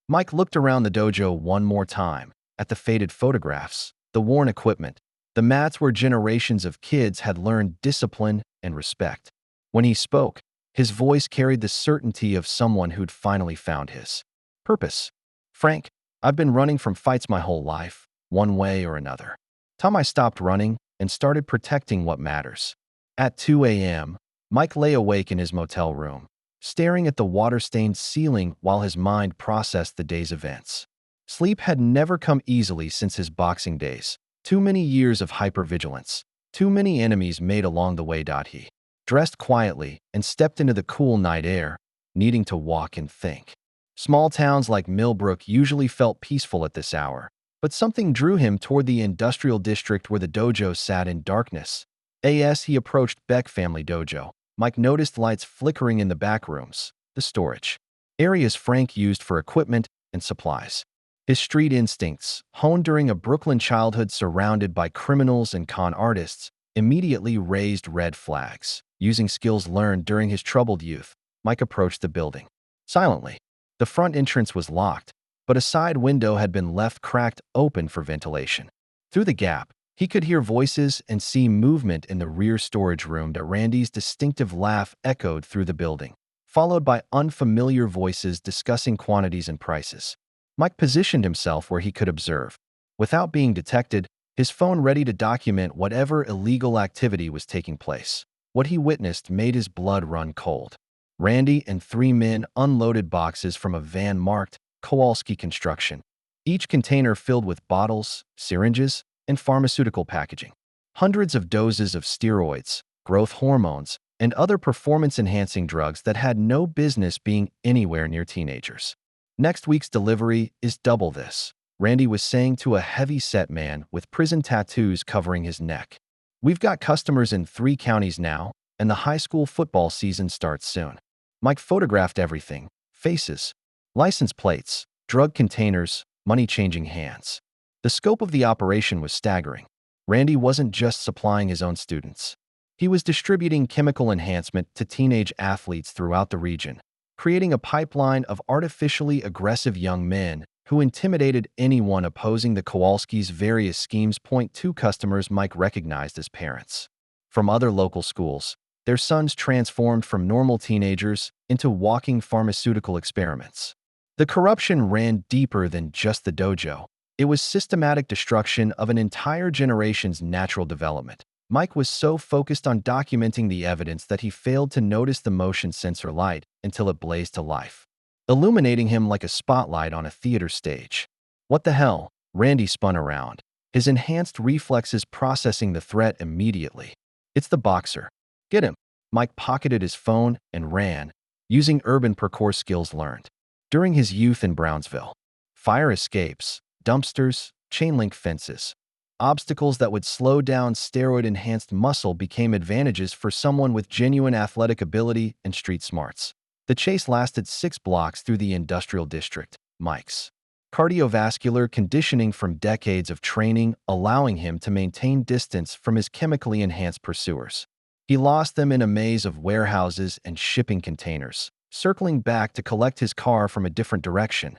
Mike looked around the dojo one more time, at the faded photographs, the worn equipment, the mats where generations of kids had learned discipline and respect. When he spoke, his voice carried the certainty of someone who'd finally found his purpose. Frank, I've been running from fights my whole life, one way or another. Tom, I stopped running and started protecting what matters. At 2 a.m., Mike lay awake in his motel room, staring at the water-stained ceiling while his mind processed the day's events. Sleep had never come easily since his boxing days. Too many years of hypervigilance. Too many enemies made along the way. He dressed quietly and stepped into the cool night air, needing to walk and think. Small towns like Millbrook usually felt peaceful at this hour, but something drew him toward the industrial district where the dojo sat in darkness. As he approached Beck Family Dojo, Mike noticed lights flickering in the back rooms, the storage areas Frank used for equipment and supplies. His street instincts, honed during a Brooklyn childhood surrounded by criminals and con artists, immediately raised red flags. Using skills learned during his troubled youth, Mike approached the building. Silently, the front entrance was locked, but a side window had been left cracked open for ventilation. Through the gap, he could hear voices and see movement in the rear storage room. Randy's distinctive laugh echoed through the building, followed by unfamiliar voices discussing quantities and prices. Mike positioned himself where he could observe, without being detected, his phone ready to document whatever illegal activity was taking place. What he witnessed made his blood run cold. Randy and three men unloaded boxes from a van marked Kowalski Construction, each container filled with bottles, syringes, and pharmaceutical packaging. Hundreds of doses of steroids, growth hormones, and other performance-enhancing drugs that had no business being anywhere near teenagers. Next week's delivery is double this, Randy was saying to a heavy-set man with prison tattoos covering his neck. We've got customers in 3 counties now, and the high school football season starts soon. Mike photographed everything: faces, license plates, drug containers, money changing hands. The scope of the operation was staggering. Randy wasn't just supplying his own students. He was distributing chemical enhancement to teenage athletes throughout the region, creating a pipeline of artificially aggressive young men who intimidated anyone opposing the Kowalskis' various schemes. Two customers Mike recognized as parents from other local schools. Their sons transformed from normal teenagers into walking pharmaceutical experiments. The corruption ran deeper than just the dojo. It was systematic destruction of an entire generation's natural development. Mike was so focused on documenting the evidence that he failed to notice the motion sensor light until it blazed to life, illuminating him like a spotlight on a theater stage. What the hell? Randy spun around, his enhanced reflexes processing the threat immediately. It's the boxer. Get him. Mike pocketed his phone and ran, using urban parkour skills learned during his youth in Brownsville. Fire escapes, dumpsters, chain-link fences. Obstacles that would slow down steroid-enhanced muscle became advantages for someone with genuine athletic ability and street smarts. The chase lasted 6 blocks through the industrial district. Mike's cardiovascular conditioning from decades of training allowing him to maintain distance from his chemically enhanced pursuers. He lost them in a maze of warehouses and shipping containers, circling back to collect his car from a different direction.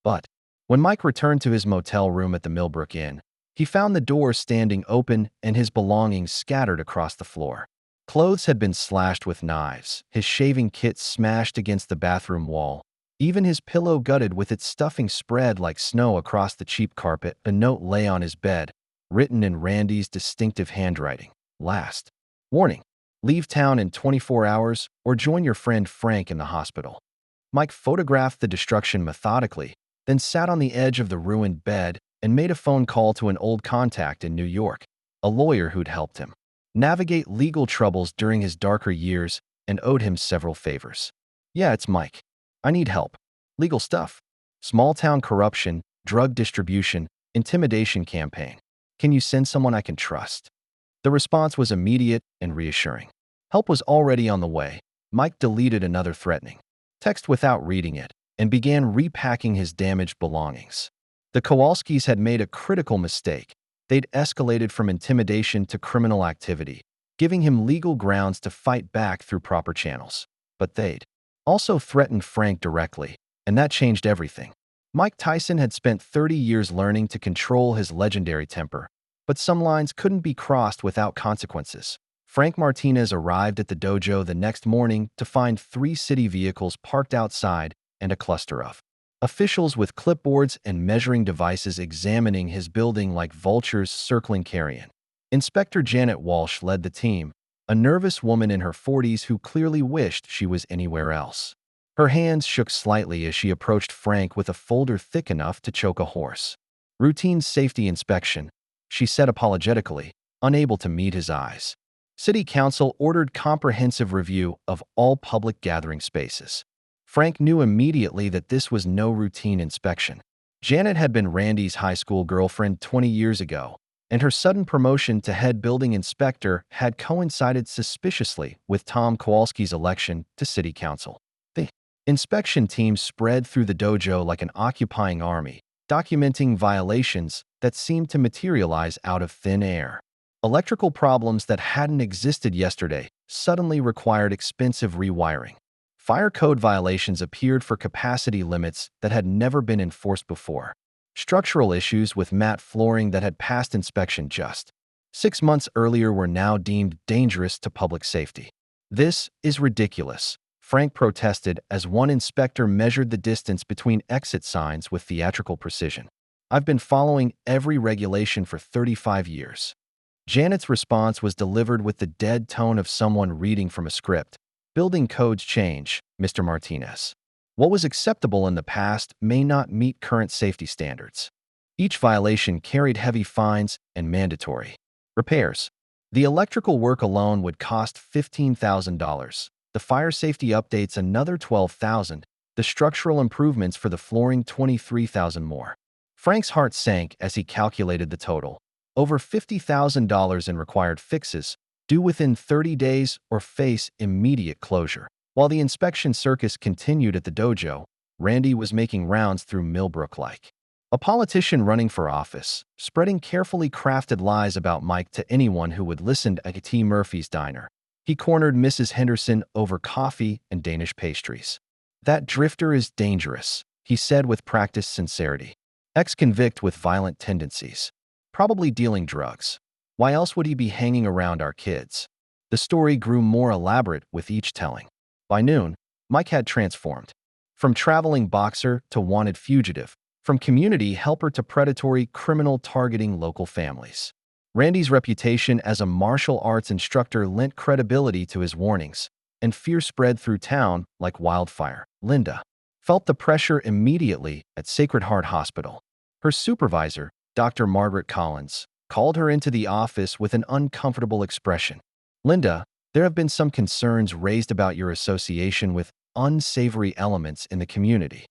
But when Mike returned to his motel room at the Millbrook Inn, he found the door standing open and his belongings scattered across the floor. Clothes had been slashed with knives, his shaving kit smashed against the bathroom wall, even his pillow gutted with its stuffing spread like snow across the cheap carpet. A note lay on his bed, written in Randy's distinctive handwriting. Last warning: leave town in 24 hours or join your friend Frank in the hospital. Mike photographed the destruction methodically, then sat on the edge of the ruined bed and made a phone call to an old contact in New York, a lawyer who'd helped him navigate legal troubles during his darker years and owed him several favors. Yeah, it's Mike. I need help. Legal stuff. Small-town corruption, drug distribution, intimidation campaign. Can you send someone I can trust? The response was immediate and reassuring. Help was already on the way. Mike deleted another threatening text without reading it and began repacking his damaged belongings. The Kowalskis had made a critical mistake. They'd escalated from intimidation to criminal activity, giving him legal grounds to fight back through proper channels. But they'd also threatened Frank directly, and that changed everything. Mike Tyson had spent 30 years learning to control his legendary temper, but some lines couldn't be crossed without consequences. Frank Martinez arrived at the dojo the next morning to find 3 city vehicles parked outside and a cluster of officials with clipboards and measuring devices examining his building like vultures circling carrion. Inspector Janet Walsh led the team, a nervous woman in her 40s who clearly wished she was anywhere else. Her hands shook slightly as she approached Frank with a folder thick enough to choke a horse. Routine safety inspection, she said apologetically, unable to meet his eyes. City Council ordered comprehensive review of all public gathering spaces. Frank knew immediately that this was no routine inspection. Janet had been Randy's high school girlfriend 20 years ago, and her sudden promotion to head building inspector had coincided suspiciously with Tom Kowalski's election to city council. The inspection team spread through the dojo like an occupying army, documenting violations that seemed to materialize out of thin air. Electrical problems that hadn't existed yesterday suddenly required expensive rewiring. Fire code violations appeared for capacity limits that had never been enforced before. Structural issues with matte flooring that had passed inspection just 6 months earlier were now deemed dangerous to public safety. "This is ridiculous," Frank protested as one inspector measured the distance between exit signs with theatrical precision. "I've been following every regulation for 35 years. Janet's response was delivered with the dead tone of someone reading from a script. "Building codes change, Mr. Martinez. What was acceptable in the past may not meet current safety standards." Each violation carried heavy fines and mandatory repairs. The electrical work alone would cost $15,000. The fire safety updates another $12,000. The structural improvements for the flooring $23,000 more. Frank's heart sank as he calculated the total. Over $50,000 in required fixes, due within 30 days or face immediate closure. While the inspection circus continued at the dojo, Randy was making rounds through Millbrook like a politician running for office, spreading carefully crafted lies about Mike to anyone who would listen at T. Murphy's diner. He cornered Mrs. Henderson over coffee and Danish pastries. "That drifter is dangerous," he said with practiced sincerity. "Ex-convict with violent tendencies. Probably dealing drugs. Why else would he be hanging around our kids?" The story grew more elaborate with each telling. By noon, Mike had transformed. From traveling boxer to wanted fugitive, from community helper to predatory criminal targeting local families. Randy's reputation as a martial arts instructor lent credibility to his warnings, and fear spread through town like wildfire. Linda felt the pressure immediately at Sacred Heart Hospital. Her supervisor, Dr. Margaret Collins, called her into the office with an uncomfortable expression. "Linda, there have been some concerns raised about your association with unsavory elements in the community."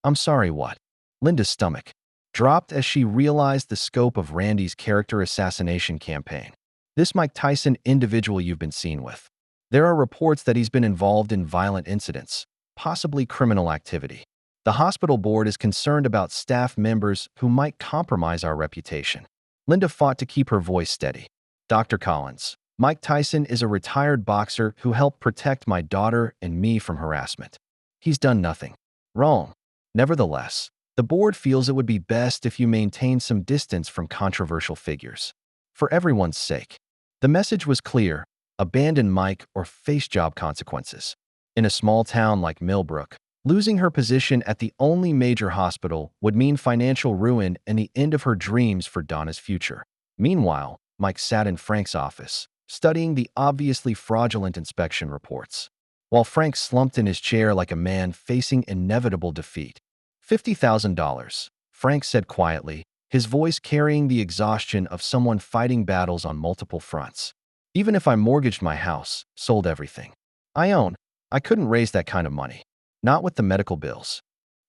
"I'm sorry, what?" Linda's stomach dropped as she realized the scope of Randy's character assassination campaign. "This Mike Tyson individual you've been seen with. There are reports that he's been involved in violent incidents, possibly criminal activity. The hospital board is concerned about staff members who might compromise our reputation." Linda fought to keep her voice steady. "Dr. Collins, Mike Tyson is a retired boxer who helped protect my daughter and me from harassment. He's done nothing wrong. Nevertheless, the board feels it would be best if you maintain some distance from controversial figures. For everyone's sake." The message was clear: abandon Mike or face job consequences. In a small town like Millbrook, losing her position at the only major hospital would mean financial ruin and the end of her dreams for Donna's future. Meanwhile, Mike sat in Frank's office, studying the obviously fraudulent inspection reports. While Frank slumped in his chair like a man facing inevitable defeat. $50,000, Frank said quietly, his voice carrying the exhaustion of someone fighting battles on multiple fronts. "Even if I mortgaged my house, sold everything I own, I couldn't raise that kind of money. Not with the medical bills."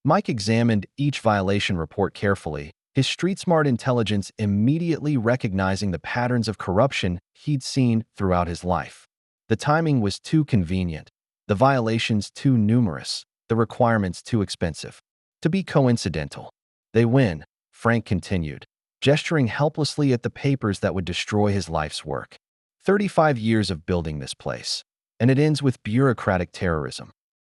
Mike examined each violation report carefully, his street-smart intelligence immediately recognizing the patterns of corruption he'd seen throughout his life. The timing was too convenient, the violations too numerous, the requirements too expensive to be coincidental. "They win," Frank continued, gesturing helplessly at the papers that would destroy his life's work. 35 years of building this place, and it ends with bureaucratic terrorism."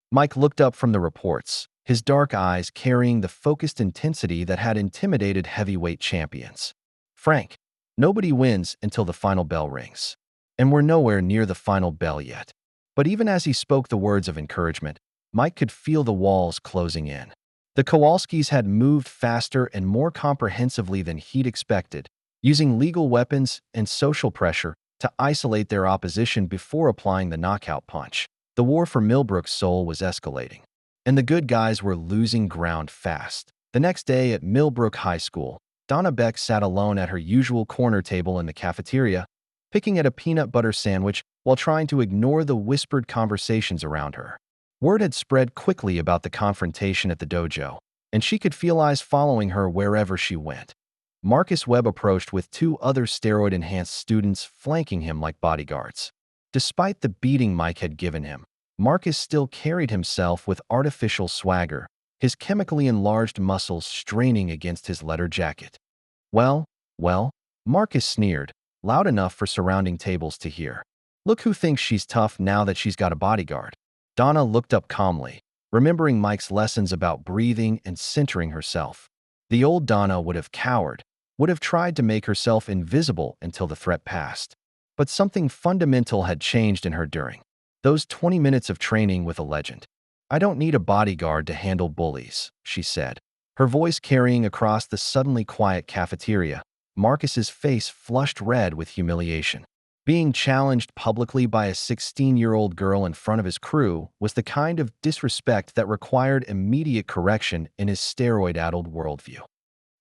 Mike looked up from the reports, his dark eyes carrying the focused intensity that had intimidated heavyweight champions. "Frank, nobody wins until the final bell rings. And we're nowhere near the final bell yet." But even as he spoke the words of encouragement, Mike could feel the walls closing in. The Kowalskis had moved faster and more comprehensively than he'd expected, using legal weapons and social pressure to isolate their opposition before applying the knockout punch. The war for Millbrook's soul was escalating, and the good guys were losing ground fast. The next day at Millbrook High School, Donna Beck sat alone at her usual corner table in the cafeteria, picking at a peanut butter sandwich while trying to ignore the whispered conversations around her. Word had spread quickly about the confrontation at the dojo, and she could feel eyes following her wherever she went. Marcus Webb approached with two other steroid-enhanced students flanking him like bodyguards. Despite the beating Mike had given him, Marcus still carried himself with artificial swagger, his chemically enlarged muscles straining against his leather jacket. Well, Marcus sneered, loud enough for surrounding tables to hear. Look who thinks she's tough now that she's got a bodyguard. Donna looked up calmly, remembering Mike's lessons about breathing and centering herself. The old Donna would have cowered, would have tried to make herself invisible until the threat passed. But something fundamental had changed in her during those 20 minutes of training with a legend. I don't need a bodyguard to handle bullies, she said, her voice carrying across the suddenly quiet cafeteria. Marcus's face flushed red with humiliation. Being challenged publicly by a 16-year-old girl in front of his crew was the kind of disrespect that required immediate correction in his steroid-addled worldview.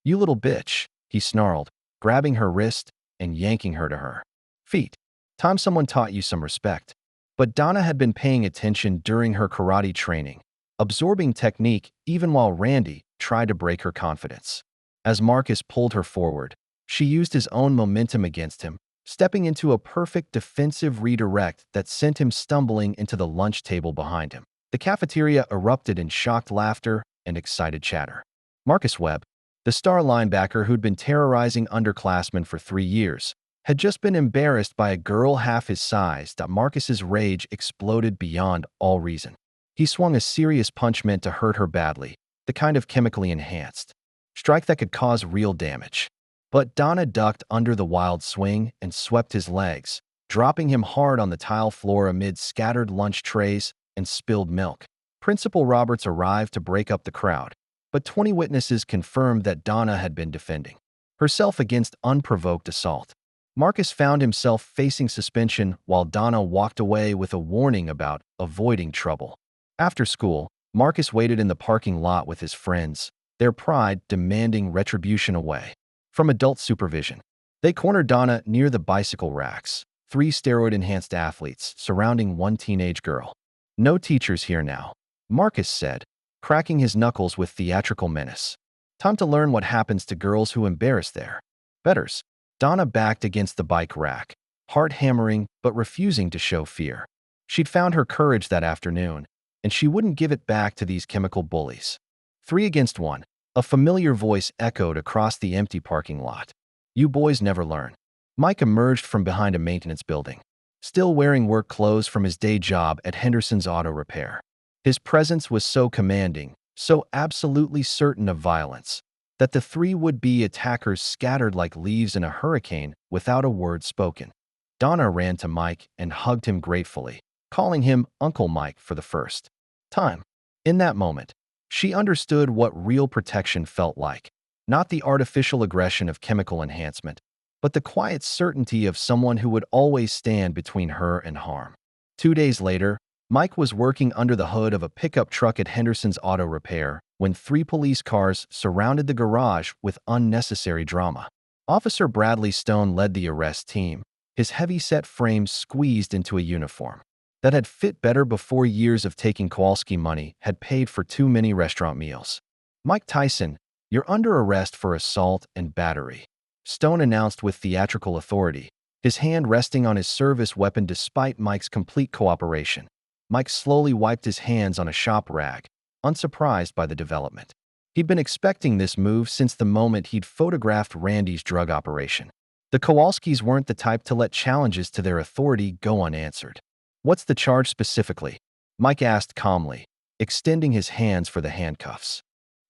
You little bitch, he snarled, grabbing her wrist and yanking her to her feet. Time someone taught you some respect. But Donna had been paying attention during her karate training, absorbing technique even while Randy tried to break her confidence. As Marcus pulled her forward, she used his own momentum against him, stepping into a perfect defensive redirect that sent him stumbling into the lunch table behind him. The cafeteria erupted in shocked laughter and excited chatter. Marcus Webb, the star linebacker who'd been terrorizing underclassmen for 3 years, had just been embarrassed by a girl half his size. Marcus's rage exploded beyond all reason. He swung a serious punch meant to hurt her badly, the kind of chemically enhanced strike that could cause real damage. But Donna ducked under the wild swing and swept his legs, dropping him hard on the tile floor amid scattered lunch trays and spilled milk. Principal Roberts arrived to break up the crowd, but 20 witnesses confirmed that Donna had been defending herself against unprovoked assault. Marcus found himself facing suspension while Donna walked away with a warning about avoiding trouble. After school, Marcus waited in the parking lot with his friends, their pride demanding retribution away from adult supervision. They cornered Donna near the bicycle racks, 3 steroid-enhanced athletes surrounding one teenage girl. No teachers here now, Marcus said, cracking his knuckles with theatrical menace. Time to learn what happens to girls who embarrass their betters. Donna backed against the bike rack, heart hammering but refusing to show fear. She'd found her courage that afternoon, and she wouldn't give it back to these chemical bullies. 3 against 1, a familiar voice echoed across the empty parking lot. You boys never learn. Mike emerged from behind a maintenance building, still wearing work clothes from his day job at Henderson's Auto Repair. His presence was so commanding, so absolutely certain of violence, that the 3 would-be attackers scattered like leaves in a hurricane without a word spoken. Donna ran to Mike and hugged him gratefully, calling him Uncle Mike for the first time. In that moment, she understood what real protection felt like, not the artificial aggression of chemical enhancement, but the quiet certainty of someone who would always stand between her and harm. 2 days later, Mike was working under the hood of a pickup truck at Henderson's Auto Repair when 3 police cars surrounded the garage with unnecessary drama. Officer Bradley Stone led the arrest team, his heavy-set frame squeezed into a uniform that had fit better before years of taking Kowalski money had paid for too many restaurant meals. Mike Tyson, you're under arrest for assault and battery, Stone announced with theatrical authority, his hand resting on his service weapon despite Mike's complete cooperation. Mike slowly wiped his hands on a shop rag, unsurprised by the development. He'd been expecting this move since the moment he'd photographed Randy's drug operation. The Kowalskis weren't the type to let challenges to their authority go unanswered. What's the charge specifically? Mike asked calmly, extending his hands for the handcuffs.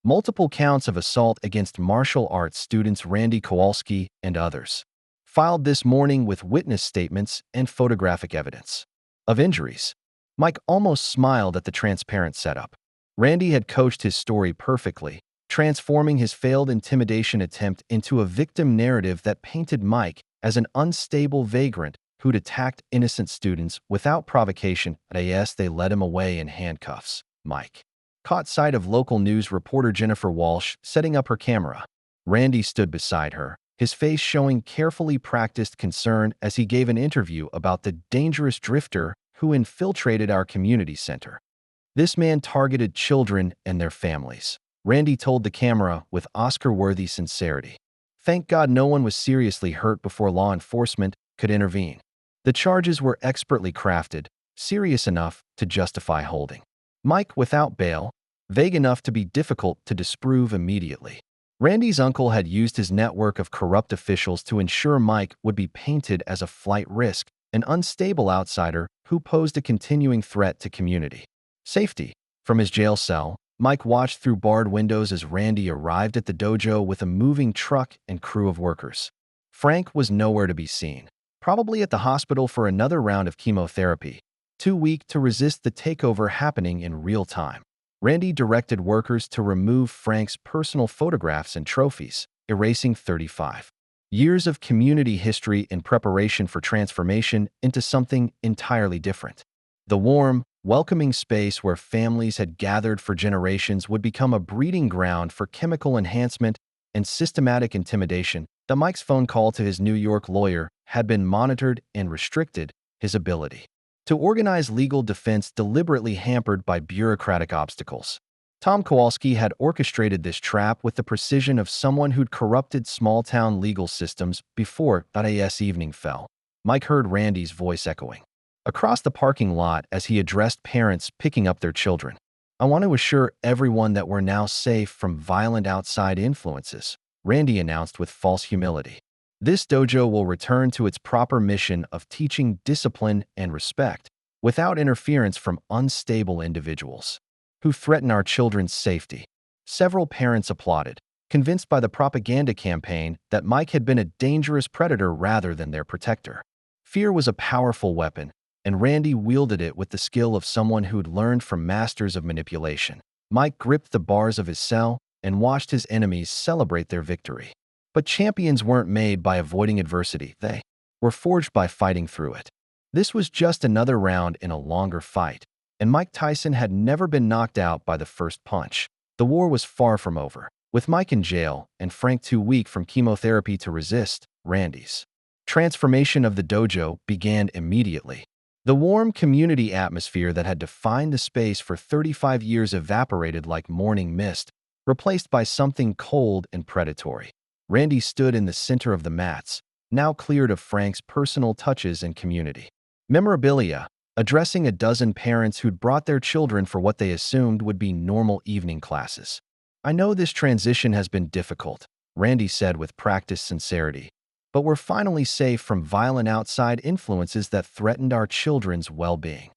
Multiple counts of assault against martial arts students Randy Kowalski and others. Filed this morning with witness statements and photographic evidence of injuries. Mike almost smiled at the transparent setup. Randy had coached his story perfectly, transforming his failed intimidation attempt into a victim narrative that painted Mike as an unstable vagrant who'd attacked innocent students without provocation. Yes, they led him away in handcuffs. Mike caught sight of local news reporter Jennifer Walsh setting up her camera. Randy stood beside her, his face showing carefully practiced concern as he gave an interview about the dangerous drifter who infiltrated our community center. This man targeted children and their families. Randy told the camera with Oscar-worthy sincerity. Thank God no one was seriously hurt before law enforcement could intervene. The charges were expertly crafted, serious enough to justify holding Mike without bail, vague enough to be difficult to disprove immediately. Randy's uncle had used his network of corrupt officials to ensure Mike would be painted as a flight risk, an unstable outsider who posed a continuing threat to community safety. From his jail cell, Mike watched through barred windows as Randy arrived at the dojo with a moving truck and crew of workers. Frank was nowhere to be seen, probably at the hospital for another round of chemotherapy, too weak to resist the takeover happening in real time. Randy directed workers to remove Frank's personal photographs and trophies, erasing 35 years of community history in preparation for transformation into something entirely different. The warm, welcoming space where families had gathered for generations would become a breeding ground for chemical enhancement and systematic intimidation. Mike's phone call to his New York lawyer had been monitored and restricted, his ability to organize legal defense deliberately hampered by bureaucratic obstacles. Tom Kowalski had orchestrated this trap with the precision of someone who'd corrupted small-town legal systems before that evening fell. Mike heard Randy's voice echoing across the parking lot as he addressed parents picking up their children. I want to assure everyone that we're now safe from violent outside influences, Randy announced with false humility. This dojo will return to its proper mission of teaching discipline and respect without interference from unstable individuals who threaten our children's safety. Several parents applauded, convinced by the propaganda campaign that Mike had been a dangerous predator rather than their protector. Fear was a powerful weapon, and Randy wielded it with the skill of someone who'd learned from masters of manipulation. Mike gripped the bars of his cell and watched his enemies celebrate their victory. But champions weren't made by avoiding adversity, they were forged by fighting through it. This was just another round in a longer fight, and Mike Tyson had never been knocked out by the first punch. The war was far from over. With Mike in jail and Frank too weak from chemotherapy to resist, Randy's transformation of the dojo began immediately. The warm community atmosphere that had defined the space for 35 years evaporated like morning mist, replaced by something cold and predatory. Randy stood in the center of the mats, now cleared of Frank's personal touches and community memorabilia, addressing a dozen parents who'd brought their children for what they assumed would be normal evening classes. I know this transition has been difficult, Randy said with practiced sincerity, but we're finally safe from violent outside influences that threatened our children's well-being.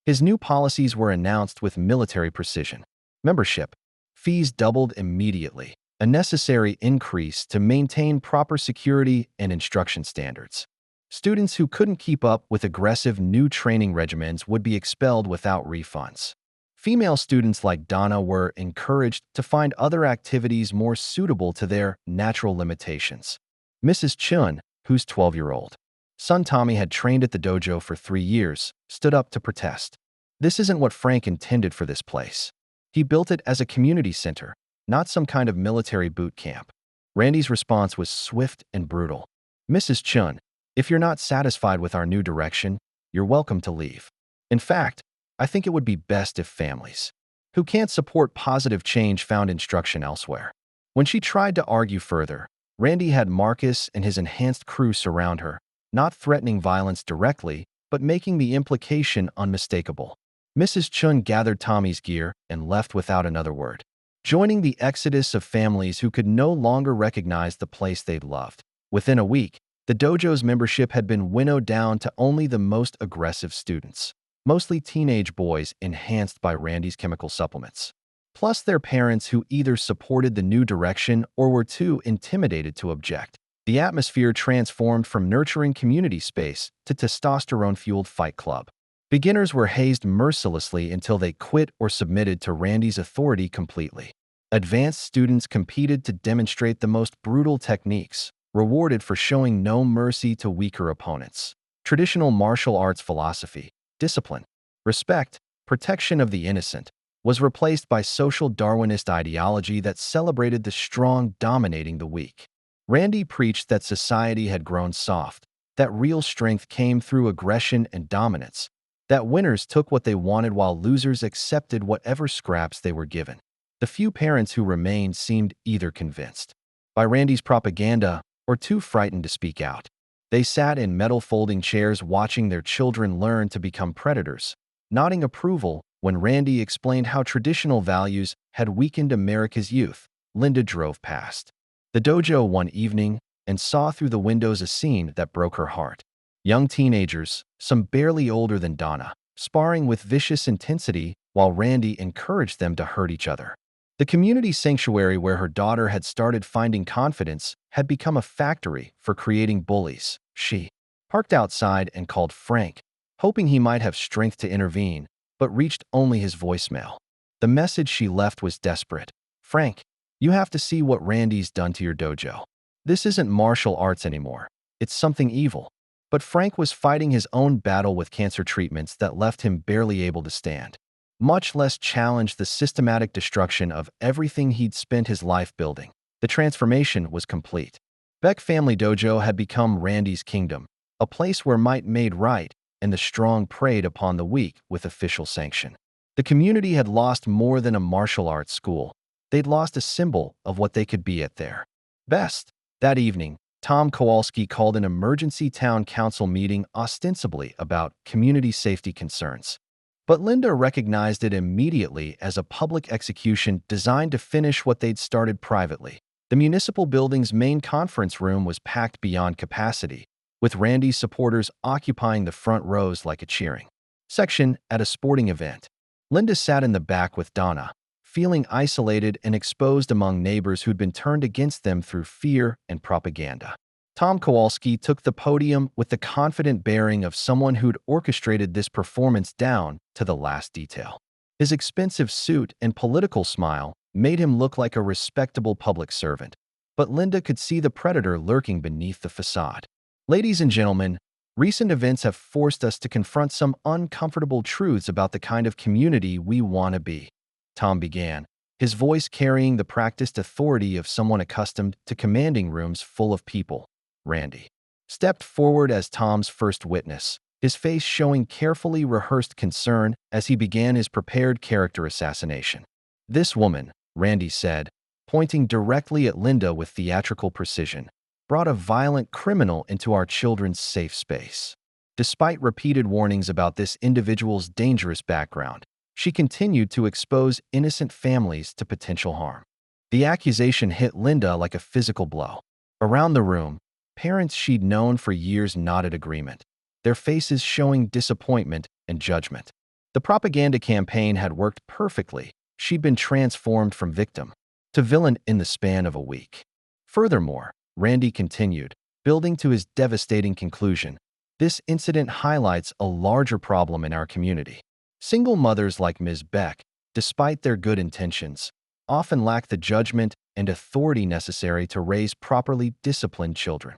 His new policies were announced with military precision. Membership fees doubled immediately, a necessary increase to maintain proper security and instruction standards. Students who couldn't keep up with aggressive new training regimens would be expelled without refunds. Female students like Donna were encouraged to find other activities more suitable to their natural limitations. Mrs. Chun, whose 12-year-old son Tommy had trained at the dojo for 3 years, stood up to protest. This isn't what Frank intended for this place. He built it as a community center, not some kind of military boot camp. Randy's response was swift and brutal. Mrs. Chun, if you're not satisfied with our new direction, you're welcome to leave. In fact, I think it would be best if families who can't support positive change found instruction elsewhere. When she tried to argue further, Randy had Marcus and his enhanced crew surround her, not threatening violence directly, but making the implication unmistakable. Mrs. Chun gathered Tommy's gear and left without another word, joining the exodus of families who could no longer recognize the place they'd loved. Within a week, the dojo's membership had been winnowed down to only the most aggressive students, mostly teenage boys enhanced by Randy's chemical supplements, plus their parents who either supported the new direction or were too intimidated to object. The atmosphere transformed from nurturing community space to testosterone-fueled fight club. Beginners were hazed mercilessly until they quit or submitted to Randy's authority completely. Advanced students competed to demonstrate the most brutal techniques, rewarded for showing no mercy to weaker opponents. Traditional martial arts philosophy, discipline, respect, protection of the innocent, was replaced by social Darwinist ideology that celebrated the strong dominating the weak. Randy preached that society had grown soft, that real strength came through aggression and dominance, that winners took what they wanted while losers accepted whatever scraps they were given. The few parents who remained seemed either convinced by Randy's propaganda or too frightened to speak out. They sat in metal folding chairs watching their children learn to become predators, nodding approval when Randy explained how traditional values had weakened America's youth. Linda drove past the dojo one evening and saw through the windows a scene that broke her heart. Young teenagers, some barely older than Donna, sparring with vicious intensity while Randy encouraged them to hurt each other. The community sanctuary where her daughter had started finding confidence had become a factory for creating bullies. She parked outside and called Frank, hoping he might have strength to intervene, but reached only his voicemail. The message she left was desperate. "Frank, you have to see what Randy's done to your dojo. This isn't martial arts anymore. It's something evil." But Frank was fighting his own battle with cancer treatments that left him barely able to stand, much less challenge the systematic destruction of everything he'd spent his life building. The transformation was complete. Beck Family Dojo had become Randy's kingdom, a place where might made right and the strong preyed upon the weak with official sanction. The community had lost more than a martial arts school. They'd lost a symbol of what they could be at their best. That evening, Tom Kowalski called an emergency town council meeting ostensibly about community safety concerns. But Linda recognized it immediately as a public execution designed to finish what they'd started privately. The municipal building's main conference room was packed beyond capacity, with Randy's supporters occupying the front rows like a cheering section at a sporting event. Linda sat in the back with Donna, feeling isolated and exposed among neighbors who'd been turned against them through fear and propaganda. Tom Kowalski took the podium with the confident bearing of someone who'd orchestrated this performance down to the last detail. His expensive suit and political smile made him look like a respectable public servant, but Linda could see the predator lurking beneath the facade. "Ladies and gentlemen, recent events have forced us to confront some uncomfortable truths about the kind of community we want to be," Tom began, his voice carrying the practiced authority of someone accustomed to commanding rooms full of people. Randy stepped forward as Tom's first witness, his face showing carefully rehearsed concern as he began his prepared character assassination. "This woman," Randy said, pointing directly at Linda with theatrical precision, "brought a violent criminal into our children's safe space. Despite repeated warnings about this individual's dangerous background, she continued to expose innocent families to potential harm." The accusation hit Linda like a physical blow. Around the room, parents she'd known for years nodded agreement, their faces showing disappointment and judgment. The propaganda campaign had worked perfectly. She'd been transformed from victim to villain in the span of a week. Furthermore, Randy continued, building to his devastating conclusion, "This incident highlights a larger problem in our community. Single mothers like Ms. Beck, despite their good intentions, often lack the judgment and authority necessary to raise properly disciplined children."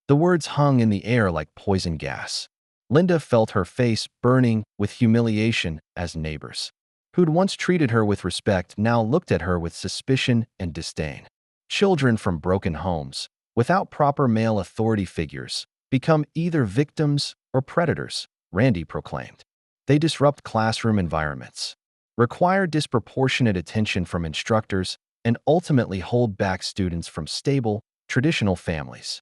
The words hung in the air like poison gas. Linda felt her face burning with humiliation as neighbors, who'd once treated her with respect, now looked at her with suspicion and disdain. Children from broken homes, without proper male authority figures, become either victims or predators, Randy proclaimed. They disrupt classroom environments, require disproportionate attention from instructors, and ultimately hold back students from stable, traditional families.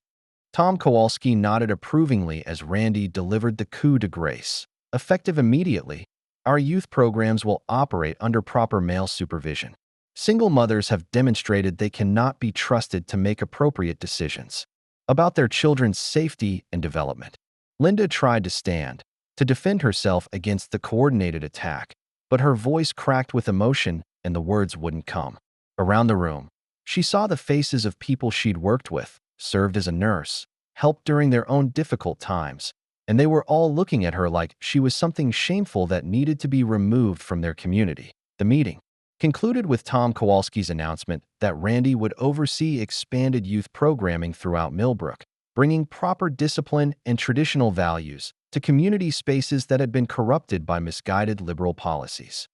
Tom Kowalski nodded approvingly as Randy delivered the coup de grace. "Effective immediately, our youth programs will operate under proper male supervision. Single mothers have demonstrated they cannot be trusted to make appropriate decisions about their children's safety and development." Linda tried to stand, to defend herself against the coordinated attack, but her voice cracked with emotion and the words wouldn't come. Around the room, she saw the faces of people she'd worked with, served as a nurse, helped during their own difficult times, and they were all looking at her like she was something shameful that needed to be removed from their community. The meeting concluded with Tom Kowalski's announcement that Randy would oversee expanded youth programming throughout Millbrook, bringing proper discipline and traditional values to community spaces that had been corrupted by misguided liberal policies.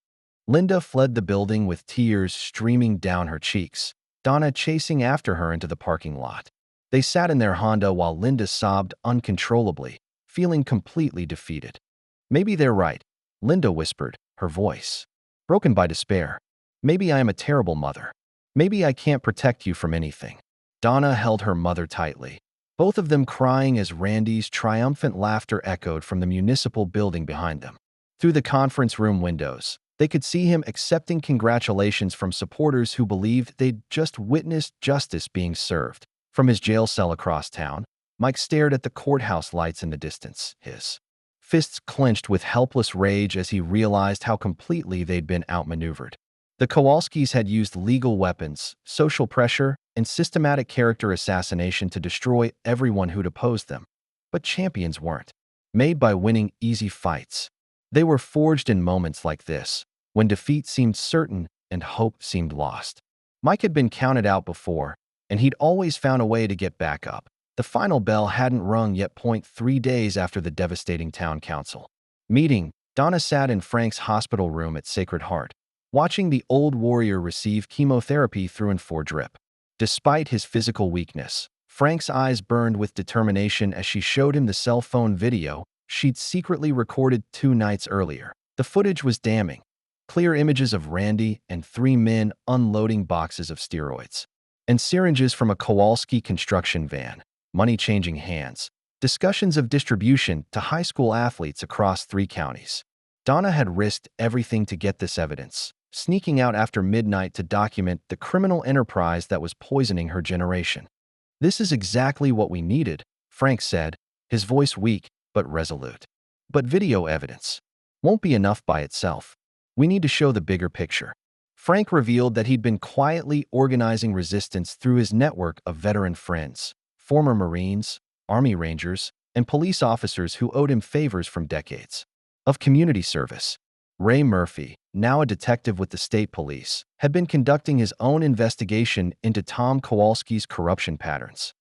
Linda fled the building with tears streaming down her cheeks, Donna chasing after her into the parking lot. They sat in their Honda while Linda sobbed uncontrollably, feeling completely defeated. Maybe they're right, Linda whispered, her voice broken by despair. Maybe I am a terrible mother. Maybe I can't protect you from anything. Donna held her mother tightly, both of them crying as Randy's triumphant laughter echoed from the municipal building behind them. Through the conference room windows, they could see him accepting congratulations from supporters who believed they'd just witnessed justice being served. From his jail cell across town, Mike stared at the courthouse lights in the distance, his fists clenched with helpless rage as he realized how completely they'd been outmaneuvered. The Kowalskis had used legal weapons, social pressure, and systematic character assassination to destroy everyone who'd opposed them. But champions weren't made by winning easy fights. They were forged in moments like this, when defeat seemed certain and hope seemed lost. Mike had been counted out before, and he'd always found a way to get back up. The final bell hadn't rung yet. 3 days after the devastating town council meeting, Donna sat in Frank's hospital room at Sacred Heart, watching the old warrior receive chemotherapy through and for drip. Despite his physical weakness, Frank's eyes burned with determination as she showed him the cell phone video she'd secretly recorded 2 nights earlier. The footage was damning. Clear images of Randy and 3 men unloading boxes of steroids and syringes from a Kowalski construction van, money changing hands, discussions of distribution to high school athletes across 3 counties. Donna had risked everything to get this evidence, sneaking out after midnight to document the criminal enterprise that was poisoning her generation. "This is exactly what we needed," Frank said, his voice weak but resolute. "But video evidence won't be enough by itself. We need to show the bigger picture." Frank revealed that he'd been quietly organizing resistance through his network of veteran friends, former Marines, Army Rangers, and police officers who owed him favors from decades of community service. Ray Murphy, now a detective with the state police, had been conducting his own investigation into Tom Kowalski's corruption patterns.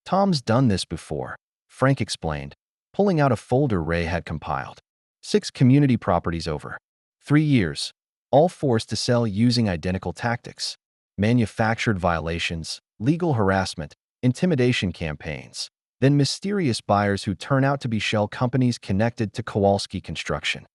"Tom's done this before," Frank explained, pulling out a folder Ray had compiled. 6 community properties over 3 years, all forced to sell using identical tactics: manufactured violations, legal harassment, intimidation campaigns, then mysterious buyers who turn out to be shell companies connected to Kowalski Construction.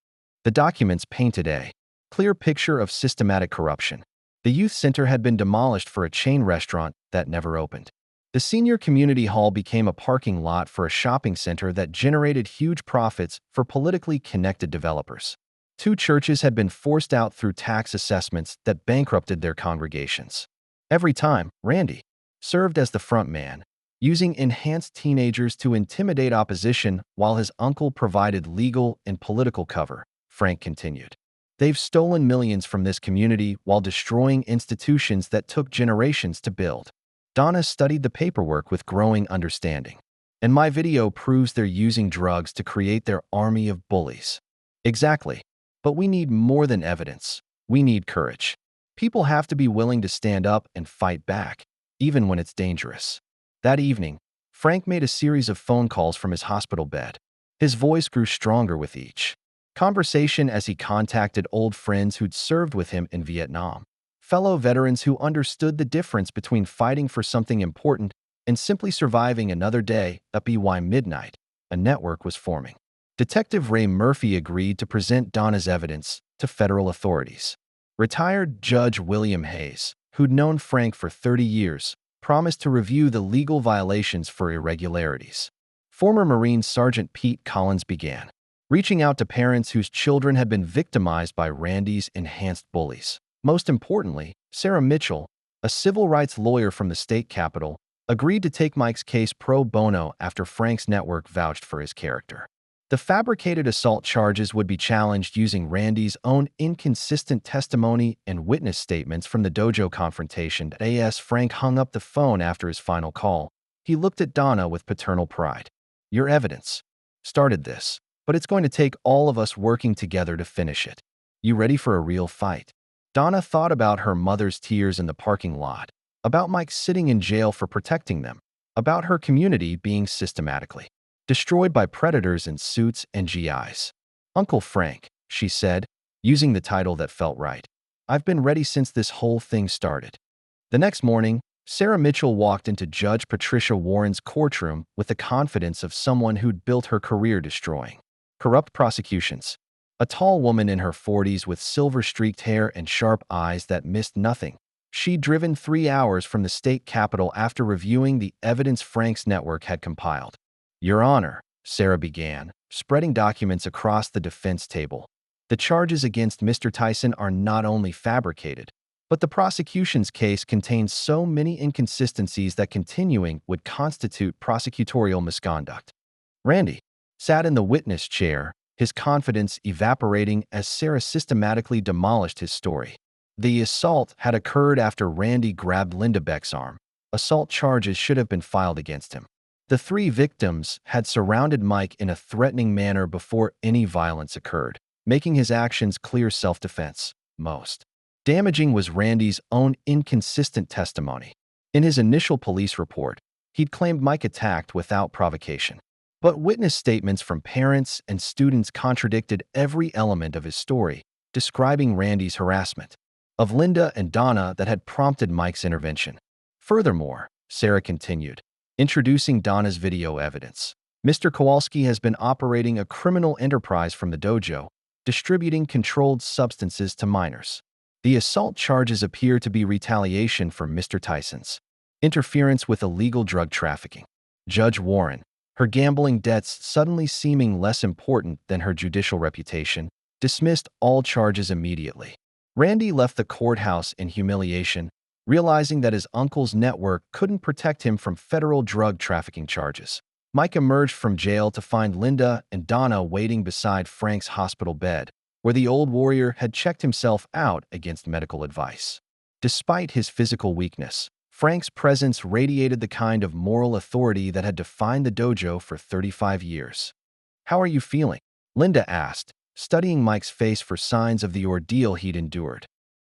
The documents painted a clear picture of systematic corruption. The youth center had been demolished for a chain restaurant that never opened. The senior community hall became a parking lot for a shopping center that generated huge profits for politically connected developers. 2 churches had been forced out through tax assessments that bankrupted their congregations. Every time, Randy served as the front man, using enhanced teenagers to intimidate opposition while his uncle provided legal and political cover, Frank continued. "They've stolen millions from this community while destroying institutions that took generations to build." Donna studied the paperwork with growing understanding. "And my video proves they're using drugs to create their army of bullies." "Exactly. But we need more than evidence. We need courage. People have to be willing to stand up and fight back, even when it's dangerous." That evening, Frank made a series of phone calls from his hospital bed. His voice grew stronger with each conversation as he contacted old friends who'd served with him in Vietnam, fellow veterans who understood the difference between fighting for something important and simply surviving another day. By midnight, a network was forming. Detective Ray Murphy agreed to present Donna's evidence to federal authorities. Retired Judge William Hayes, who'd known Frank for 30 years, promised to review the legal violations for irregularities. Former Marine Sergeant Pete Collins began reaching out to parents whose children had been victimized by Randy's enhanced bullies. Most importantly, Sarah Mitchell, a civil rights lawyer from the state capitol, agreed to take Mike's case pro bono after Frank's network vouched for his character. The fabricated assault charges would be challenged using Randy's own inconsistent testimony and witness statements from the Dojo confrontation. As Frank hung up the phone after his final call, he looked at Donna with paternal pride. "Your evidence started this, but it's going to take all of us working together to finish it. You ready for a real fight?" Donna thought about her mother's tears in the parking lot, about Mike sitting in jail for protecting them, about her community being systematically destroyed by predators in suits and GIs. "Uncle Frank," she said, using the title that felt right. "I've been ready since this whole thing started." The next morning, Sarah Mitchell walked into Judge Patricia Warren's courtroom with the confidence of someone who'd built her career destroying Corrupt prosecutions. A tall woman in her 40s with silver-streaked hair and sharp eyes that missed nothing. She'd driven 3 hours from the state capitol after reviewing the evidence Frank's network had compiled. Your Honor, Sarah began, spreading documents across the defense table. The charges against Mr. Tyson are not only fabricated, but the prosecution's case contains so many inconsistencies that continuing would constitute prosecutorial misconduct. Randy sat in the witness chair, his confidence evaporating as Sarah systematically demolished his story. The assault had occurred after Randy grabbed Linda Beck's arm. Assault charges should have been filed against him. The 3 victims had surrounded Mike in a threatening manner before any violence occurred, making his actions clear self-defense. Most damaging was Randy's own inconsistent testimony. In his initial police report, he'd claimed Mike attacked without provocation. But witness statements from parents and students contradicted every element of his story, describing Randy's harassment of Linda and Donna that had prompted Mike's intervention. Furthermore, Sarah continued, introducing Donna's video evidence. Mr. Kowalski has been operating a criminal enterprise from the dojo, distributing controlled substances to minors. The assault charges appear to be retaliation for Mr. Tyson's interference with illegal drug trafficking. Judge Warren, her gambling debts suddenly seeming less important than her judicial reputation, dismissed all charges immediately. Randy left the courthouse in humiliation, realizing that his uncle's network couldn't protect him from federal drug trafficking charges. Mike emerged from jail to find Linda and Donna waiting beside Frank's hospital bed, where the old warrior had checked himself out against medical advice. Despite his physical weakness, Frank's presence radiated the kind of moral authority that had defined the dojo for 35 years. How are you feeling? Linda asked, studying Mike's face for signs of the ordeal he'd endured.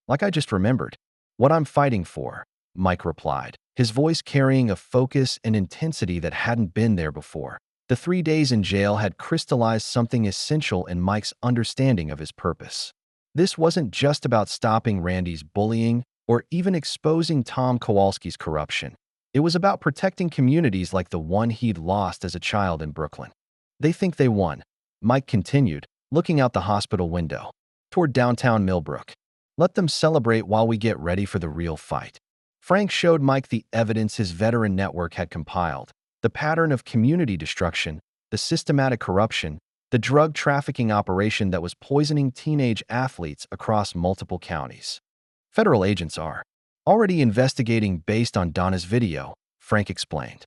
Like I just remembered. What I'm fighting for, Mike replied, his voice carrying a focus and intensity that hadn't been there before. The 3 days in jail had crystallized something essential in Mike's understanding of his purpose. This wasn't just about stopping Randy's bullying or even exposing Tom Kowalski's corruption. It was about protecting communities like the one he'd lost as a child in Brooklyn. They think they won, Mike continued, looking out the hospital window toward downtown Millbrook. Let them celebrate while we get ready for the real fight. Frank showed Mike the evidence his veteran network had compiled, the pattern of community destruction, the systematic corruption, the drug trafficking operation that was poisoning teenage athletes across multiple counties. Federal agents are already investigating based on Donna's video, Frank explained.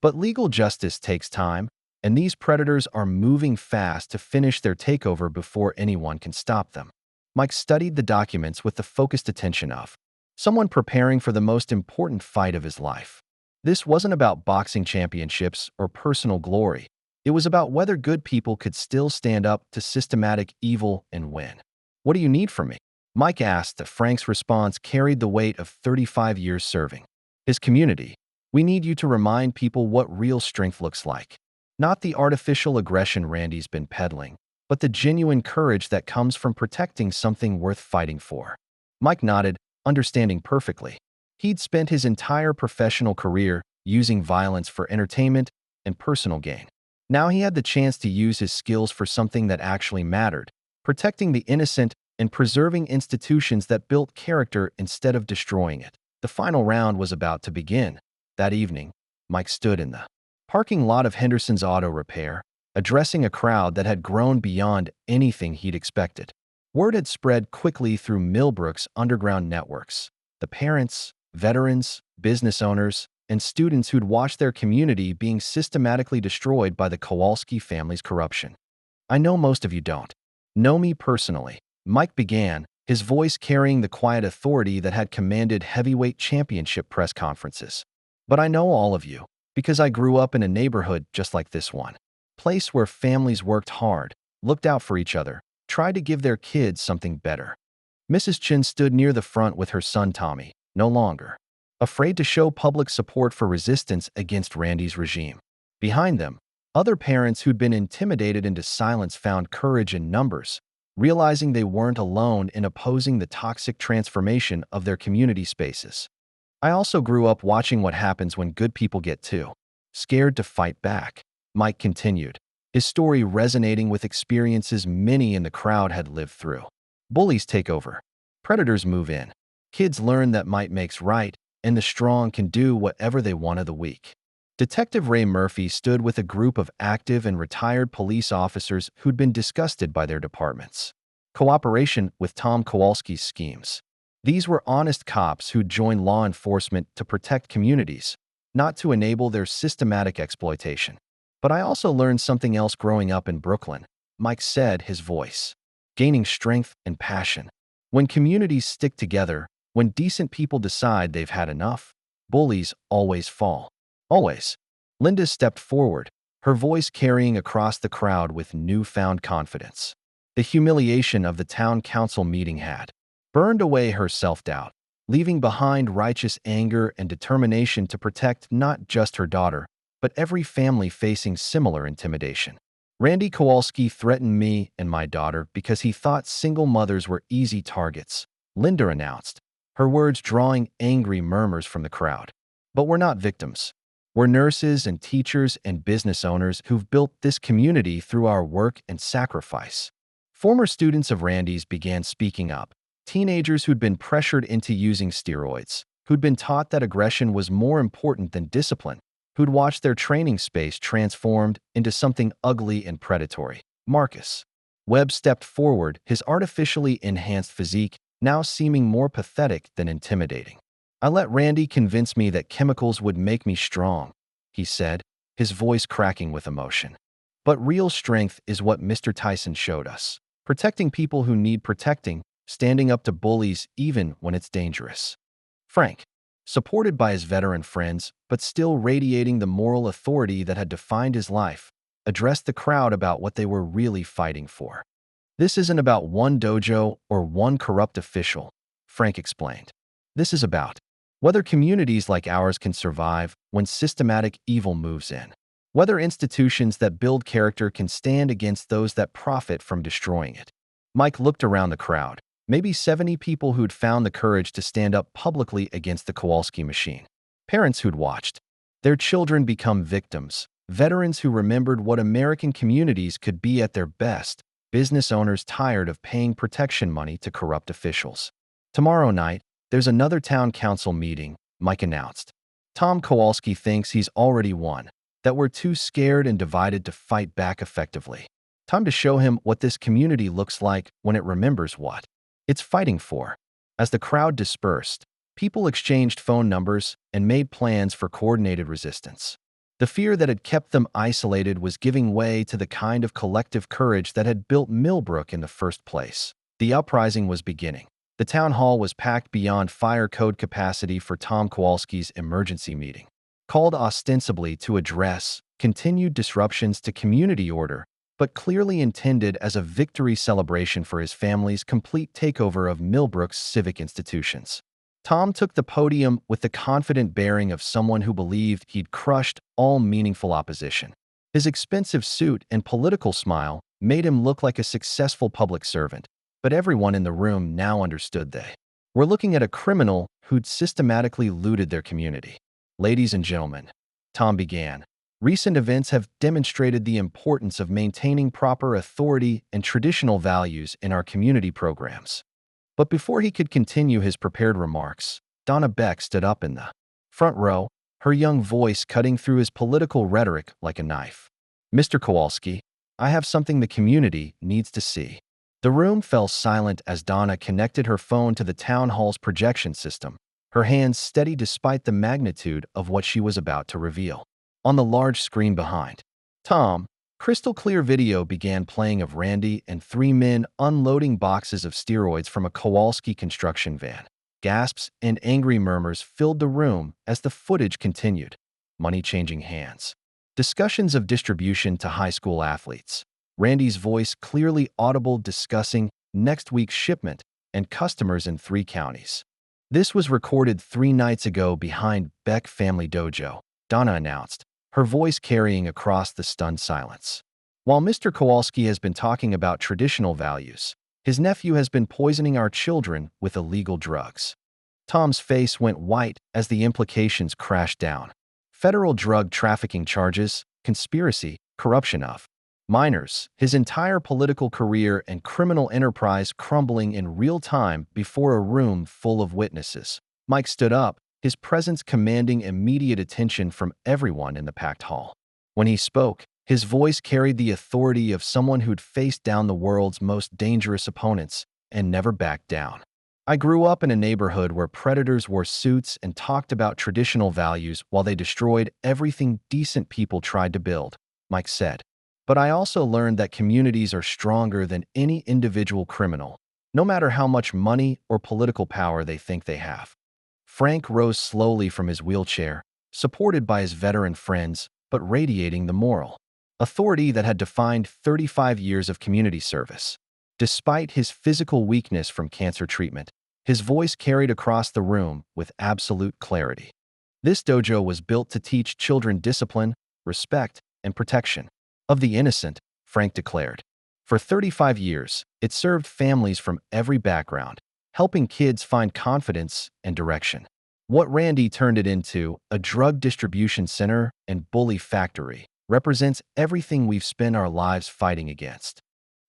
But legal justice takes time, and these predators are moving fast to finish their takeover before anyone can stop them. Mike studied the documents with the focused attention of someone preparing for the most important fight of his life. This wasn't about boxing championships or personal glory. It was about whether good people could still stand up to systematic evil and win. What do you need from me? Mike asked that Frank's response carried the weight of 35 years serving his community. We need you to remind people what real strength looks like. Not the artificial aggression Randy's been peddling, but the genuine courage that comes from protecting something worth fighting for. Mike nodded, understanding perfectly. He'd spent his entire professional career using violence for entertainment and personal gain. Now he had the chance to use his skills for something that actually mattered, protecting the innocent and preserving institutions that built character instead of destroying it. The final round was about to begin. That evening, Mike stood in the parking lot of Henderson's Auto Repair, addressing a crowd that had grown beyond anything he'd expected. Word had spread quickly through Millbrook's underground networks. The parents, veterans, business owners, and students who'd watched their community being systematically destroyed by the Kowalski family's corruption. I know most of you don't know me personally, Mike began, his voice carrying the quiet authority that had commanded heavyweight championship press conferences. But I know all of you, because I grew up in a neighborhood just like this one. Place where families worked hard, looked out for each other, tried to give their kids something better. Mrs. Chin stood near the front with her son Tommy, no longer afraid to show public support for resistance against Randy's regime. Behind them, other parents who'd been intimidated into silence found courage in numbers, realizing they weren't alone in opposing the toxic transformation of their community spaces. I also grew up watching what happens when good people get too scared to fight back, Mike continued. his story resonating with experiences many in the crowd had lived through. Bullies take over. Predators move in. Kids learn that might makes right, and the strong can do whatever they want of the weak. Detective Ray Murphy stood with a group of active and retired police officers who'd been disgusted by their departments. Cooperation with Tom Kowalski's schemes. These were honest cops who'd joined law enforcement to protect communities, not to enable their systematic exploitation. But I also learned something else growing up in Brooklyn, Mike said, his voice gaining strength and passion. When communities stick together, when decent people decide they've had enough, bullies always fall. Always. Linda stepped forward, her voice carrying across the crowd with newfound confidence. The humiliation of the town council meeting had burned away her self-doubt, leaving behind righteous anger and determination to protect not just her daughter, but every family facing similar intimidation. Randy Kowalski threatened me and my daughter because he thought single mothers were easy targets, Linda announced, her words drawing angry murmurs from the crowd. But we're not victims. We're nurses and teachers and business owners who've built this community through our work and sacrifice. Former students of Randy's began speaking up, teenagers who'd been pressured into using steroids, who'd been taught that aggression was more important than discipline, who'd watched their training space transformed into something ugly and predatory. Marcus Webb stepped forward, his artificially enhanced physique now seeming more pathetic than intimidating. I let Randy convince me that chemicals would make me strong, he said, his voice cracking with emotion. But real strength is what Mr. Tyson showed us. Protecting people who need protecting, standing up to bullies even when it's dangerous. Frank, supported by his veteran friends, but still radiating the moral authority that had defined his life, addressed the crowd about what they were really fighting for. This isn't about one dojo or one corrupt official, Frank explained. This is about whether communities like ours can survive when systematic evil moves in. Whether institutions that build character can stand against those that profit from destroying it. Mike looked around the crowd, maybe 70 people who'd found the courage to stand up publicly against the Kowalski machine. Parents who'd watched their children become victims, veterans who remembered what American communities could be at their best, business owners tired of paying protection money to corrupt officials. Tomorrow night, there's another town council meeting, Mike announced. Tom Kowalski thinks he's already won, that we're too scared and divided to fight back effectively. Time to show him what this community looks like when it remembers what it's fighting for. As the crowd dispersed, people exchanged phone numbers and made plans for coordinated resistance. The fear that had kept them isolated was giving way to the kind of collective courage that had built Millbrook in the first place. The uprising was beginning. The town hall was packed beyond fire code capacity for Tom Kowalski's emergency meeting, called ostensibly to address continued disruptions to community order, but clearly intended as a victory celebration for his family's complete takeover of Millbrook's civic institutions. Tom took the podium with the confident bearing of someone who believed he'd crushed all meaningful opposition. His expensive suit and political smile made him look like a successful public servant, but everyone in the room now understood they were looking at a criminal who'd systematically looted their community. Ladies and gentlemen, Tom began, recent events have demonstrated the importance of maintaining proper authority and traditional values in our community programs. But before he could continue his prepared remarks, Donna Beck stood up in the front row, her young voice cutting through his political rhetoric like a knife. Mr. Kowalski, I have something the community needs to see. The room fell silent as Donna connected her phone to the town hall's projection system, her hands steady despite the magnitude of what she was about to reveal. On the large screen behind Tom, crystal-clear video began playing of Randy and three men unloading boxes of steroids from a Kowalski construction van. Gasps and angry murmurs filled the room as the footage continued. Money changing hands. Discussions of distribution to high school athletes. Randy's voice clearly audible discussing next week's shipment and customers in 3 counties. This was recorded 3 nights ago behind Beck Family Dojo, Donna announced, her voice carrying across the stunned silence. While Mr. Kowalski has been talking about traditional values, his nephew has been poisoning our children with illegal drugs. Tom's face went white as the implications crashed down. Federal drug trafficking charges, conspiracy, corruption of minors, his entire political career and criminal enterprise crumbling in real time before a room full of witnesses. Mike stood up, his presence commanding immediate attention from everyone in the packed hall. When he spoke, his voice carried the authority of someone who'd faced down the world's most dangerous opponents and never backed down. I grew up in a neighborhood where predators wore suits and talked about traditional values while they destroyed everything decent people tried to build, Mike said. But I also learned that communities are stronger than any individual criminal, no matter how much money or political power they think they have. Frank rose slowly from his wheelchair, supported by his veteran friends, but radiating the moral authority that had defined 35 years of community service. Despite his physical weakness from cancer treatment, his voice carried across the room with absolute clarity. This dojo was built to teach children discipline, respect, and protection of the innocent, Frank declared. For 35 years, it served families from every background, helping kids find confidence and direction. What Randy turned it into, a drug distribution center and bully factory, represents everything we've spent our lives fighting against.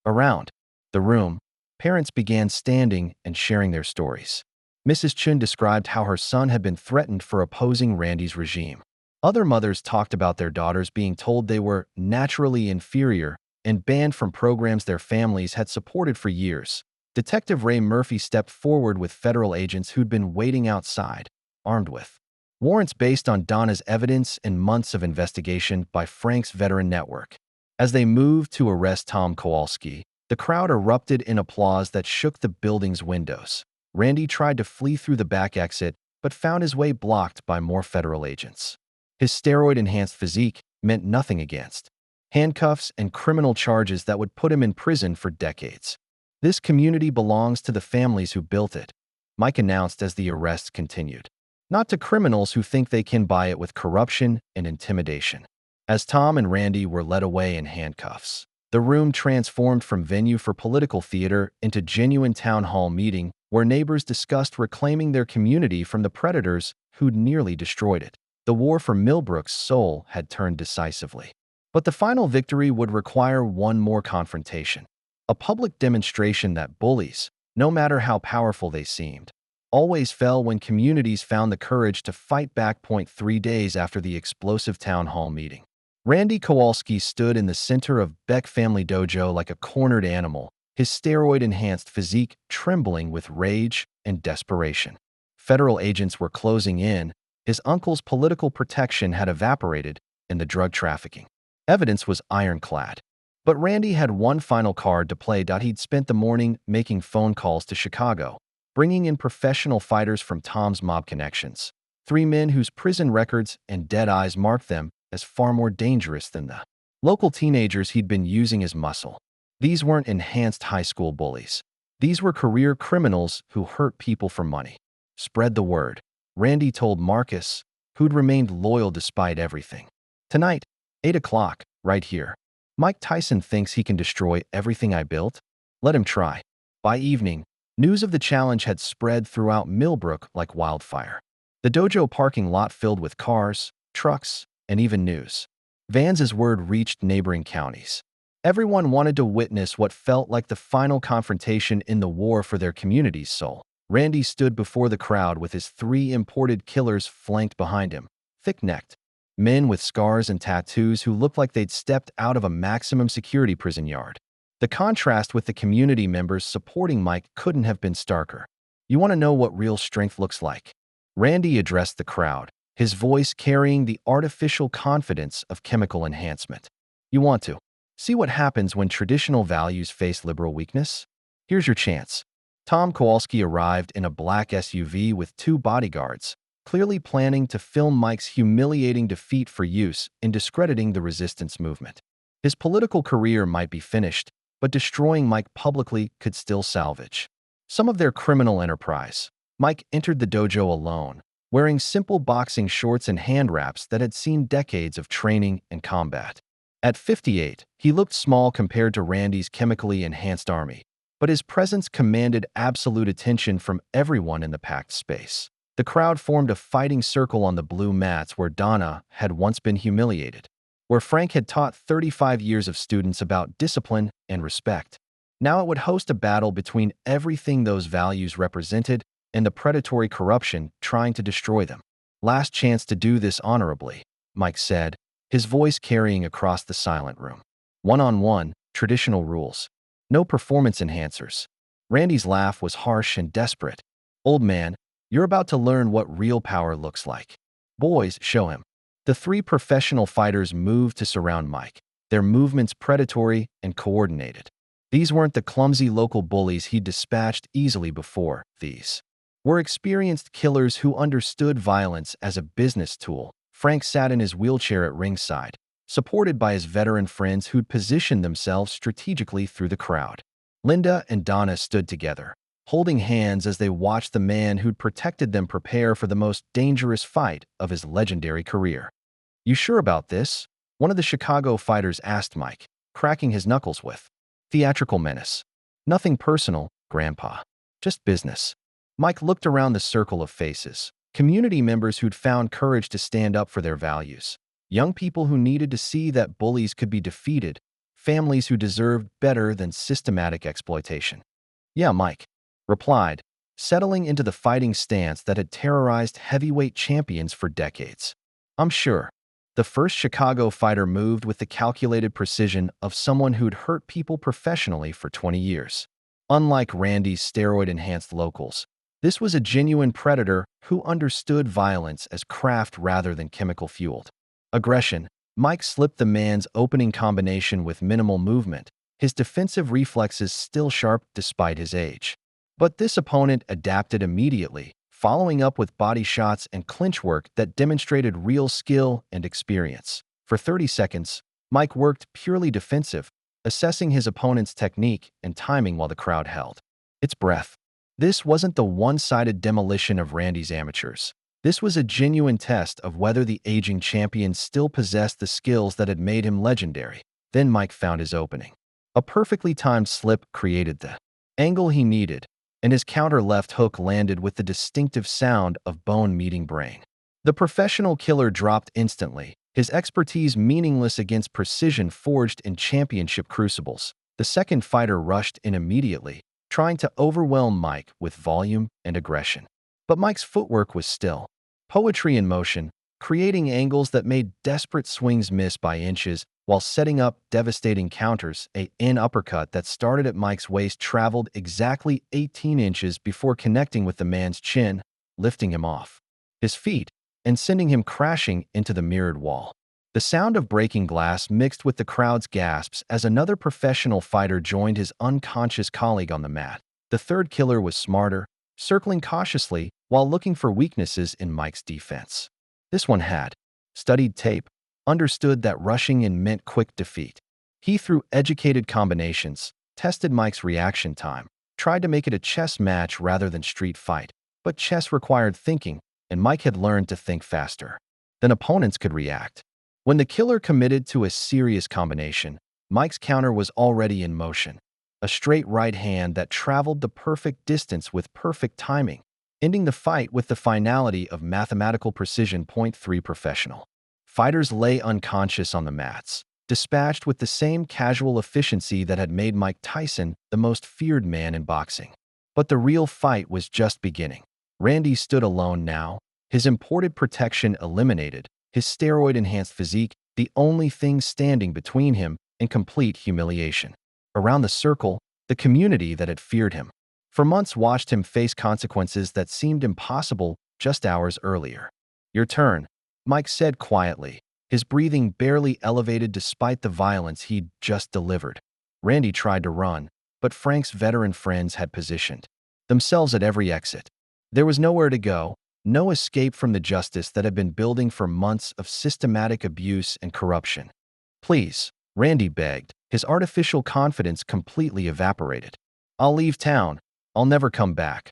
Around the room, parents began standing and sharing their stories. Mrs. Chun described how her son had been threatened for opposing Randy's regime. Other mothers talked about their daughters being told they were naturally inferior and banned from programs their families had supported for years. Detective Ray Murphy stepped forward with federal agents who'd been waiting outside, armed with warrants based on Donna's evidence and months of investigation by Frank's veteran network. As they moved to arrest Tom Kowalski, the crowd erupted in applause that shook the building's windows. Randy tried to flee through the back exit, but found his way blocked by more federal agents. His steroid-enhanced physique meant nothing against handcuffs and criminal charges that would put him in prison for decades. This community belongs to the families who built it, Mike announced as the arrests continued. Not to criminals who think they can buy it with corruption and intimidation. As Tom and Randy were led away in handcuffs, the room transformed from venue for political theater into genuine town hall meeting where neighbors discussed reclaiming their community from the predators who'd nearly destroyed it. The war for Millbrook's soul had turned decisively. But the final victory would require one more confrontation. A public demonstration that bullies, no matter how powerful they seemed, always fell when communities found the courage to fight back. 3 days after the explosive town hall meeting, Randy Kowalski stood in the center of Beck Family Dojo like a cornered animal, his steroid-enhanced physique trembling with rage and desperation. Federal agents were closing in. His uncle's political protection had evaporated in the drug trafficking. Evidence was ironclad. But Randy had one final card to play. He'd spent the morning making phone calls to Chicago, bringing in professional fighters from Tom's mob connections. 3 men whose prison records and dead eyes marked them as far more dangerous than the local teenagers he'd been using as muscle. These weren't enhanced high school bullies. These were career criminals who hurt people for money. Spread the word, Randy told Marcus, who'd remained loyal despite everything. Tonight, 8 o'clock, right here. Mike Tyson thinks he can destroy everything I built? Let him try. By evening, news of the challenge had spread throughout Millbrook like wildfire. The dojo parking lot filled with cars, trucks, and even news vans as word reached neighboring counties. Everyone wanted to witness what felt like the final confrontation in the war for their community's soul. Randy stood before the crowd with his 3 imported killers flanked behind him, thick-necked, men with scars and tattoos who looked like they'd stepped out of a maximum security prison yard. The contrast with the community members supporting Mike couldn't have been starker. You want to know what real strength looks like? Randy addressed the crowd, his voice carrying the artificial confidence of chemical enhancement. You want to see what happens when traditional values face liberal weakness? Here's your chance. Tom Kowalski arrived in a black SUV with 2 bodyguards, clearly planning to film Mike's humiliating defeat for use in discrediting the resistance movement. His political career might be finished, but destroying Mike publicly could still salvage some of their criminal enterprise. Mike entered the dojo alone, wearing simple boxing shorts and hand wraps that had seen decades of training and combat. At 58, he looked small compared to Randy's chemically enhanced army, but his presence commanded absolute attention from everyone in the packed space. The crowd formed a fighting circle on the blue mats where Donna had once been humiliated, where Frank had taught 35 years of students about discipline and respect. Now it would host a battle between everything those values represented and the predatory corruption trying to destroy them. Last chance to do this honorably, Mike said, his voice carrying across the silent room. One-on-one, traditional rules. No performance enhancers. Randy's laugh was harsh and desperate. Old man, you're about to learn what real power looks like. Boys, show him. The three professional fighters moved to surround Mike, their movements predatory and coordinated. These weren't the clumsy local bullies he'd dispatched easily before. These were experienced killers who understood violence as a business tool. Frank sat in his wheelchair at ringside, supported by his veteran friends who'd positioned themselves strategically through the crowd. Linda and Donna stood together, holding hands as they watched the man who'd protected them prepare for the most dangerous fight of his legendary career. You sure about this? One of the Chicago fighters asked Mike, cracking his knuckles with theatrical menace. Nothing personal, Grandpa. Just business. Mike looked around the circle of faces, community members who'd found courage to stand up for their values, young people who needed to see that bullies could be defeated, families who deserved better than systematic exploitation. Yeah, Mike replied, settling into the fighting stance that had terrorized heavyweight champions for decades. I'm sure. The first Chicago fighter moved with the calculated precision of someone who'd hurt people professionally for 20 years. Unlike Randy's steroid-enhanced locals, this was a genuine predator who understood violence as craft rather than chemical-fueled aggression. Mike slipped the man's opening combination with minimal movement, his defensive reflexes still sharp despite his age. But this opponent adapted immediately, following up with body shots and clinch work that demonstrated real skill and experience. For 30 seconds, Mike worked purely defensive, assessing his opponent's technique and timing while the crowd held its breath. This wasn't the one-sided demolition of Randy's amateurs. This was a genuine test of whether the aging champion still possessed the skills that had made him legendary. Then Mike found his opening. A perfectly timed slip created the angle he needed, and his counter left hook landed with the distinctive sound of bone meeting brain. The professional killer dropped instantly, his expertise meaningless against precision forged in championship crucibles. The second fighter rushed in immediately, trying to overwhelm Mike with volume and aggression. But Mike's footwork was still poetry in motion, creating angles that made desperate swings miss by inches while setting up devastating counters. An uppercut that started at Mike's waist traveled exactly 18 inches before connecting with the man's chin, lifting him off his feet and sending him crashing into the mirrored wall. The sound of breaking glass mixed with the crowd's gasps as another professional fighter joined his unconscious colleague on the mat. The third killer was smarter, circling cautiously while looking for weaknesses in Mike's defense. This one had studied tape, understood that rushing in meant quick defeat. He threw educated combinations, tested Mike's reaction time, tried to make it a chess match rather than street fight. But chess required thinking, and Mike had learned to think faster than opponents could react. When the killer committed to a serious combination, Mike's counter was already in motion. A straight right hand that traveled the perfect distance with perfect timing, ending the fight with the finality of mathematical precision. Point 3 professional fighters lay unconscious on the mats, dispatched with the same casual efficiency that had made Mike Tyson the most feared man in boxing. But the real fight was just beginning. Randy stood alone now, his imported protection eliminated, his steroid-enhanced physique the only thing standing between him and complete humiliation. Around the circle, the community that had feared him for months watched him face consequences that seemed impossible just hours earlier. Your turn, Mike said quietly, his breathing barely elevated despite the violence he'd just delivered. Randy tried to run, but Frank's veteran friends had positioned themselves at every exit. There was nowhere to go, no escape from the justice that had been building for months of systematic abuse and corruption. Please, Randy begged, his artificial confidence completely evaporated. I'll leave town. I'll never come back.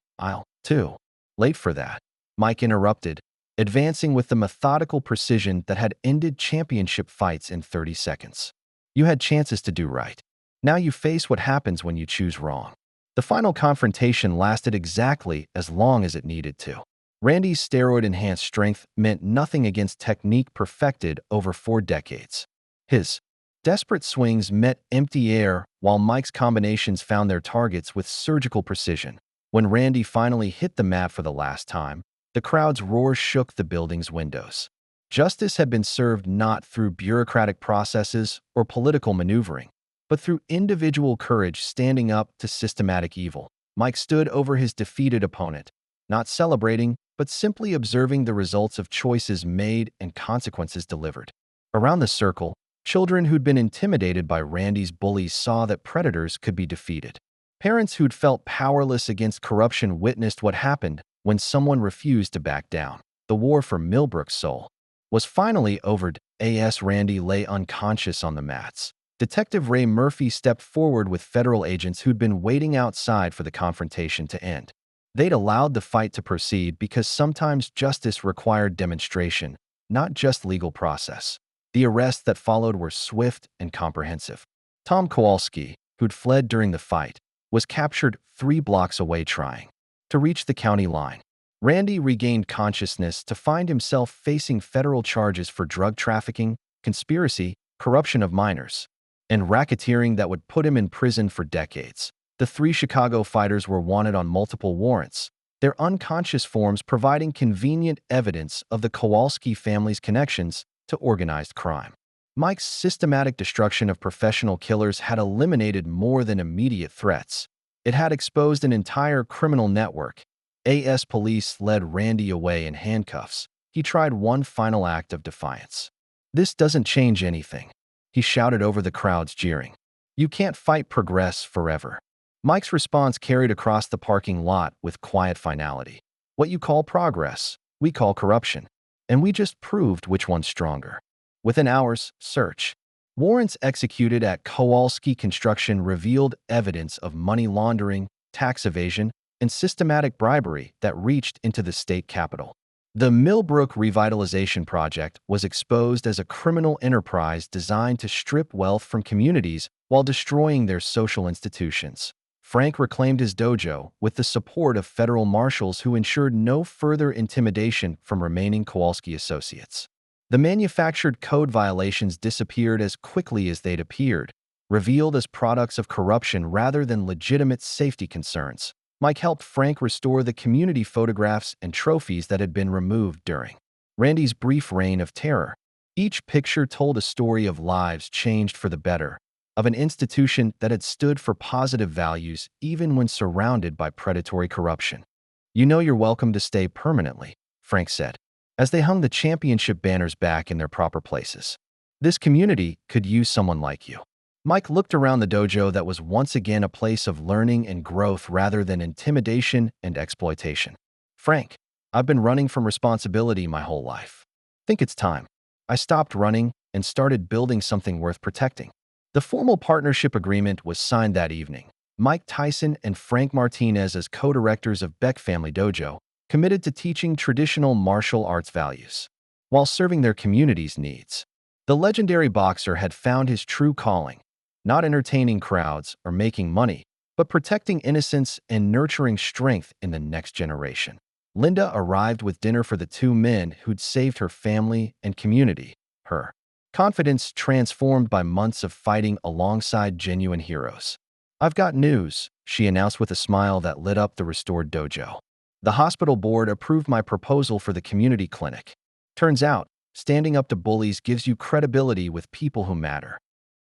Too late for that, Mike interrupted, advancing with the methodical precision that had ended championship fights in 30 seconds. You had chances to do right. Now you face what happens when you choose wrong. The final confrontation lasted exactly as long as it needed to. Randy's steroid-enhanced strength meant nothing against technique perfected over 4 decades. His desperate swings met empty air while Mike's combinations found their targets with surgical precision. When Randy finally hit the mat for the last time, the crowd's roar shook the building's windows. Justice had been served not through bureaucratic processes or political maneuvering, but through individual courage standing up to systematic evil. Mike stood over his defeated opponent, not celebrating, but simply observing the results of choices made and consequences delivered. Around the circle, children who'd been intimidated by Randy's bullies saw that predators could be defeated. Parents who'd felt powerless against corruption witnessed what happened when someone refused to back down. The war for Millbrook's soul was finally over. As Randy lay unconscious on the mats, Detective Ray Murphy stepped forward with federal agents who'd been waiting outside for the confrontation to end. They'd allowed the fight to proceed because sometimes justice required demonstration, not just legal process. The arrests that followed were swift and comprehensive. Tom Kowalski, who'd fled during the fight, was captured 3 blocks away trying to reach the county line. Randy regained consciousness to find himself facing federal charges for drug trafficking, conspiracy, corruption of minors, and racketeering that would put him in prison for decades. The 3 Chicago fighters were wanted on multiple warrants, their unconscious forms providing convenient evidence of the Kowalski family's connections to organized crime. Mike's systematic destruction of professional killers had eliminated more than immediate threats. It had exposed an entire criminal network. As police led Randy away in handcuffs, he tried one final act of defiance. "This doesn't change anything," he shouted over the crowd's jeering. "You can't fight progress forever." Mike's response carried across the parking lot with quiet finality. "What you call progress, we call corruption. And we just proved which one's stronger." Within hours, search warrants executed at Kowalski Construction revealed evidence of money laundering, tax evasion, and systematic bribery that reached into the state capitol. The Millbrook Revitalization Project was exposed as a criminal enterprise designed to strip wealth from communities while destroying their social institutions. Frank reclaimed his dojo with the support of federal marshals who ensured no further intimidation from remaining Kowalski associates. The manufactured code violations disappeared as quickly as they'd appeared, revealed as products of corruption rather than legitimate safety concerns. Mike helped Frank restore the community photographs and trophies that had been removed during Randy's brief reign of terror. Each picture told a story of lives changed for the better, of an institution that had stood for positive values even when surrounded by predatory corruption. "You know you're welcome to stay permanently," Frank said, as they hung the championship banners back in their proper places. "This community could use someone like you." Mike looked around the dojo that was once again a place of learning and growth rather than intimidation and exploitation. "Frank, I've been running from responsibility my whole life. Think it's time. I stopped running and started building something worth protecting." The formal partnership agreement was signed that evening. Mike Tyson and Frank Martinez as co-directors of Beck Family Dojo, committed to teaching traditional martial arts values while serving their community's needs. The legendary boxer had found his true calling, not entertaining crowds or making money, but protecting innocence and nurturing strength in the next generation. Linda arrived with dinner for the 2 men who'd saved her family and community, her confidence transformed by months of fighting alongside genuine heroes. "I've got news," she announced with a smile that lit up the restored dojo. "The hospital board approved my proposal for the community clinic. Turns out, standing up to bullies gives you credibility with people who matter."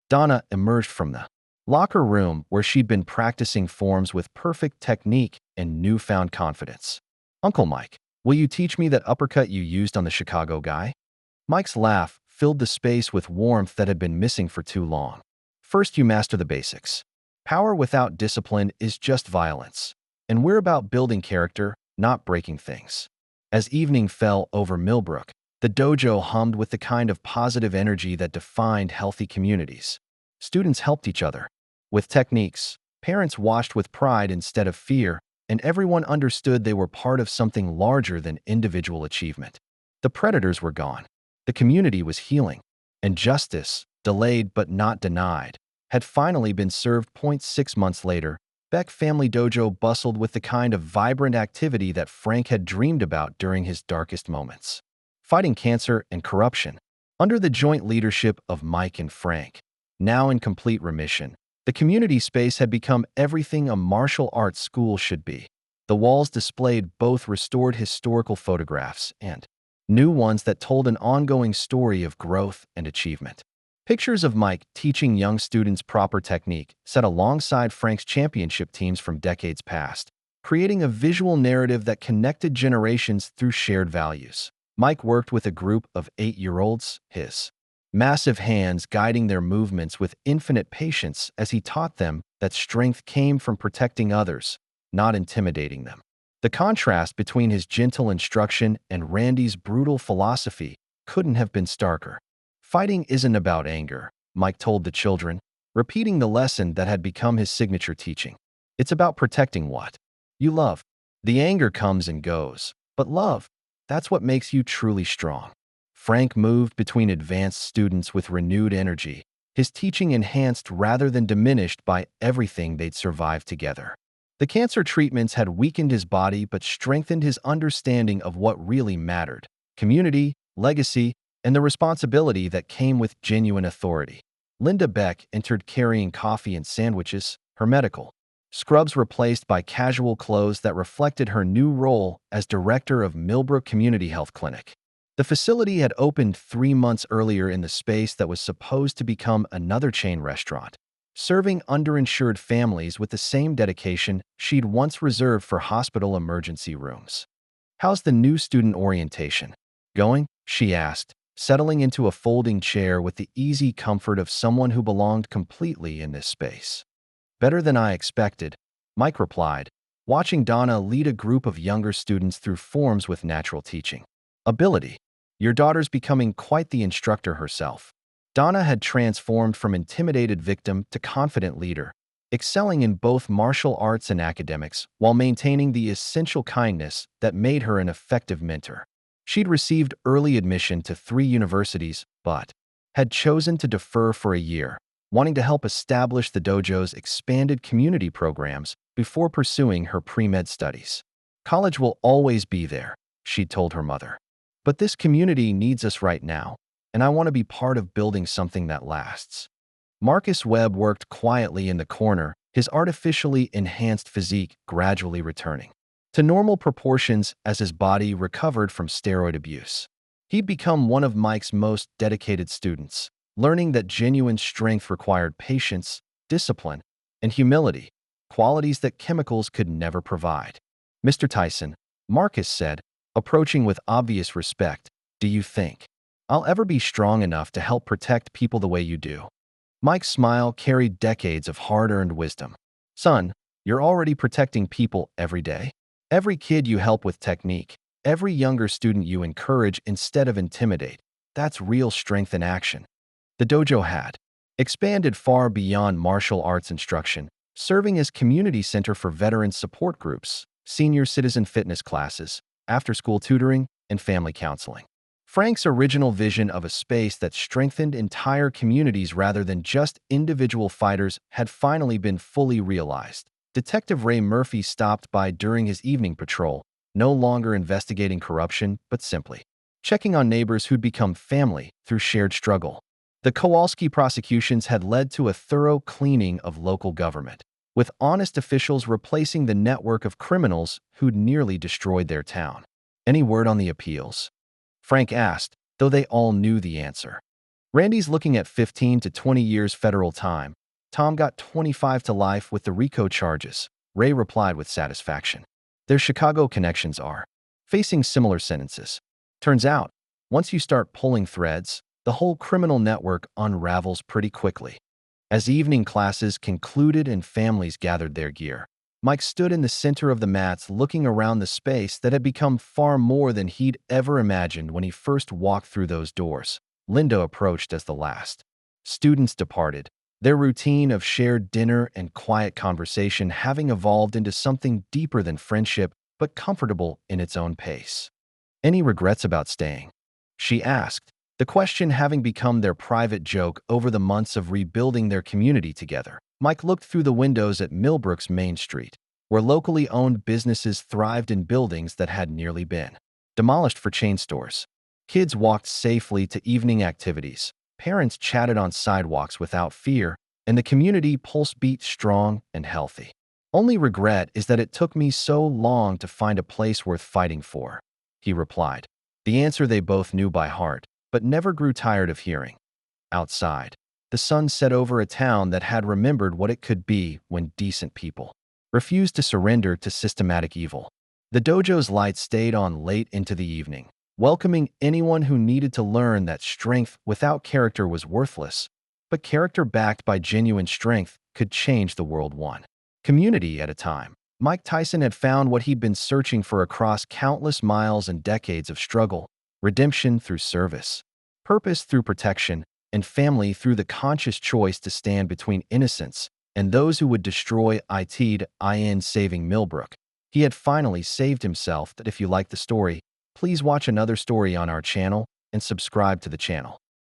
Donna emerged from the locker room where she'd been practicing forms with perfect technique and newfound confidence. "Uncle Mike, will you teach me that uppercut you used on the Chicago guy?" Mike's laugh filled the space with warmth that had been missing for too long. "First, you master the basics. Power without discipline is just violence. And we're about building character, not breaking things." As evening fell over Millbrook, the dojo hummed with the kind of positive energy that defined healthy communities. Students helped each other with techniques, parents watched with pride instead of fear, and everyone understood they were part of something larger than individual achievement. The predators were gone. The community was healing, and justice, delayed but not denied, had finally been served. 6 months later, Beck Family Dojo bustled with the kind of vibrant activity that Frank had dreamed about during his darkest moments. Fighting cancer and corruption, Under the joint leadership of Mike and Frank, now in complete remission, the community space had become everything a martial arts school should be. The walls displayed both restored historical photographs and new ones that told an ongoing story of growth and achievement. Pictures of Mike teaching young students proper technique sat alongside Frank's championship teams from decades past, creating a visual narrative that connected generations through shared values. Mike worked with a group of 8-year-olds, his massive hands guiding their movements with infinite patience as he taught them that strength came from protecting others, not intimidating them. The contrast between his gentle instruction and Randy's brutal philosophy couldn't have been starker. Fighting isn't about anger, Mike told the children, repeating the lesson that had become his signature teaching. It's about protecting what you love. The anger comes and goes, but love, that's what makes you truly strong. Frank moved between advanced students with renewed energy, his teaching enhanced rather than diminished by everything they'd survived together. The cancer treatments had weakened his body but strengthened his understanding of what really mattered: community, legacy, and the responsibility that came with genuine authority. Linda Beck entered carrying coffee and sandwiches, her medical scrubs replaced by casual clothes that reflected her new role as director of Millbrook Community Health Clinic. The facility had opened 3 months earlier in the space that was supposed to become another chain restaurant, serving underinsured families with the same dedication she'd once reserved for hospital emergency rooms. "How's the new student orientation going?" she asked, settling into a folding chair with the easy comfort of someone who belonged completely in this space. "Better than I expected," Mike replied, watching Donna lead a group of younger students through forms with natural teaching ability. "Your daughter's becoming quite the instructor herself." Donna had transformed from intimidated victim to confident leader, excelling in both martial arts and academics while maintaining the essential kindness that made her an effective mentor. She'd received early admission to 3 universities, but had chosen to defer for a year, wanting to help establish the dojo's expanded community programs before pursuing her pre-med studies. "College will always be there," she told her mother. "But this community needs us right now, and I want to be part of building something that lasts." Marcus Webb worked quietly in the corner, his artificially enhanced physique gradually returning to normal proportions as his body recovered from steroid abuse. He'd become one of Mike's most dedicated students, learning that genuine strength required patience, discipline, and humility, qualities that chemicals could never provide. "Mr. Tyson," Marcus said, approaching with obvious respect, "do you think I'll ever be strong enough to help protect people the way you do?" Mike's smile carried decades of hard-earned wisdom. "Son, you're already protecting people every day. Every kid you help with technique, every younger student you encourage instead of intimidate, that's real strength in action." The dojo had expanded far beyond martial arts instruction, serving as community center for veteran support groups, senior citizen fitness classes, after-school tutoring, and family counseling. Frank's original vision of a space that strengthened entire communities rather than just individual fighters had finally been fully realized. Detective Ray Murphy stopped by during his evening patrol, no longer investigating corruption, but simply checking on neighbors who'd become family through shared struggle. The Kowalski prosecutions had led to a thorough cleaning of local government, with honest officials replacing the network of criminals who'd nearly destroyed their town. "Any word on the appeals?" Frank asked, though they all knew the answer. "Randy's looking at 15 to 20 years federal time. Tom got 25 to life with the RICO charges," Ray replied with satisfaction. "Their Chicago connections are facing similar sentences. Turns out, once you start pulling threads, the whole criminal network unravels pretty quickly." As evening classes concluded and families gathered their gear, Mike stood in the center of the mats looking around the space that had become far more than he'd ever imagined when he first walked through those doors. Linda approached as the last students departed, their routine of shared dinner and quiet conversation having evolved into something deeper than friendship but comfortable in its own pace. "Any regrets about staying?" she asked, the question having become their private joke over the months of rebuilding their community together. Mike looked through the windows at Millbrook's Main Street, where locally owned businesses thrived in buildings that had nearly been demolished for chain stores. Kids walked safely to evening activities. Parents chatted on sidewalks without fear, and the community pulse beat strong and healthy. Only regret is that it took me so long to find a place worth fighting for, he replied. The answer they both knew by heart, but never grew tired of hearing. Outside, the sun set over a town that had remembered what it could be when decent people refused to surrender to systematic evil. The dojo's light stayed on late into the evening, welcoming anyone who needed to learn that strength without character was worthless, but character backed by genuine strength could change the world one community at a time. Mike Tyson had found what he'd been searching for across countless miles and decades of struggle: redemption through service, purpose through protection, and family through the conscious choice to stand between innocence and those who would destroy it. In saving Millbrook, he had finally saved himself. That if you like the story, please watch another story on our channel and subscribe to the channel.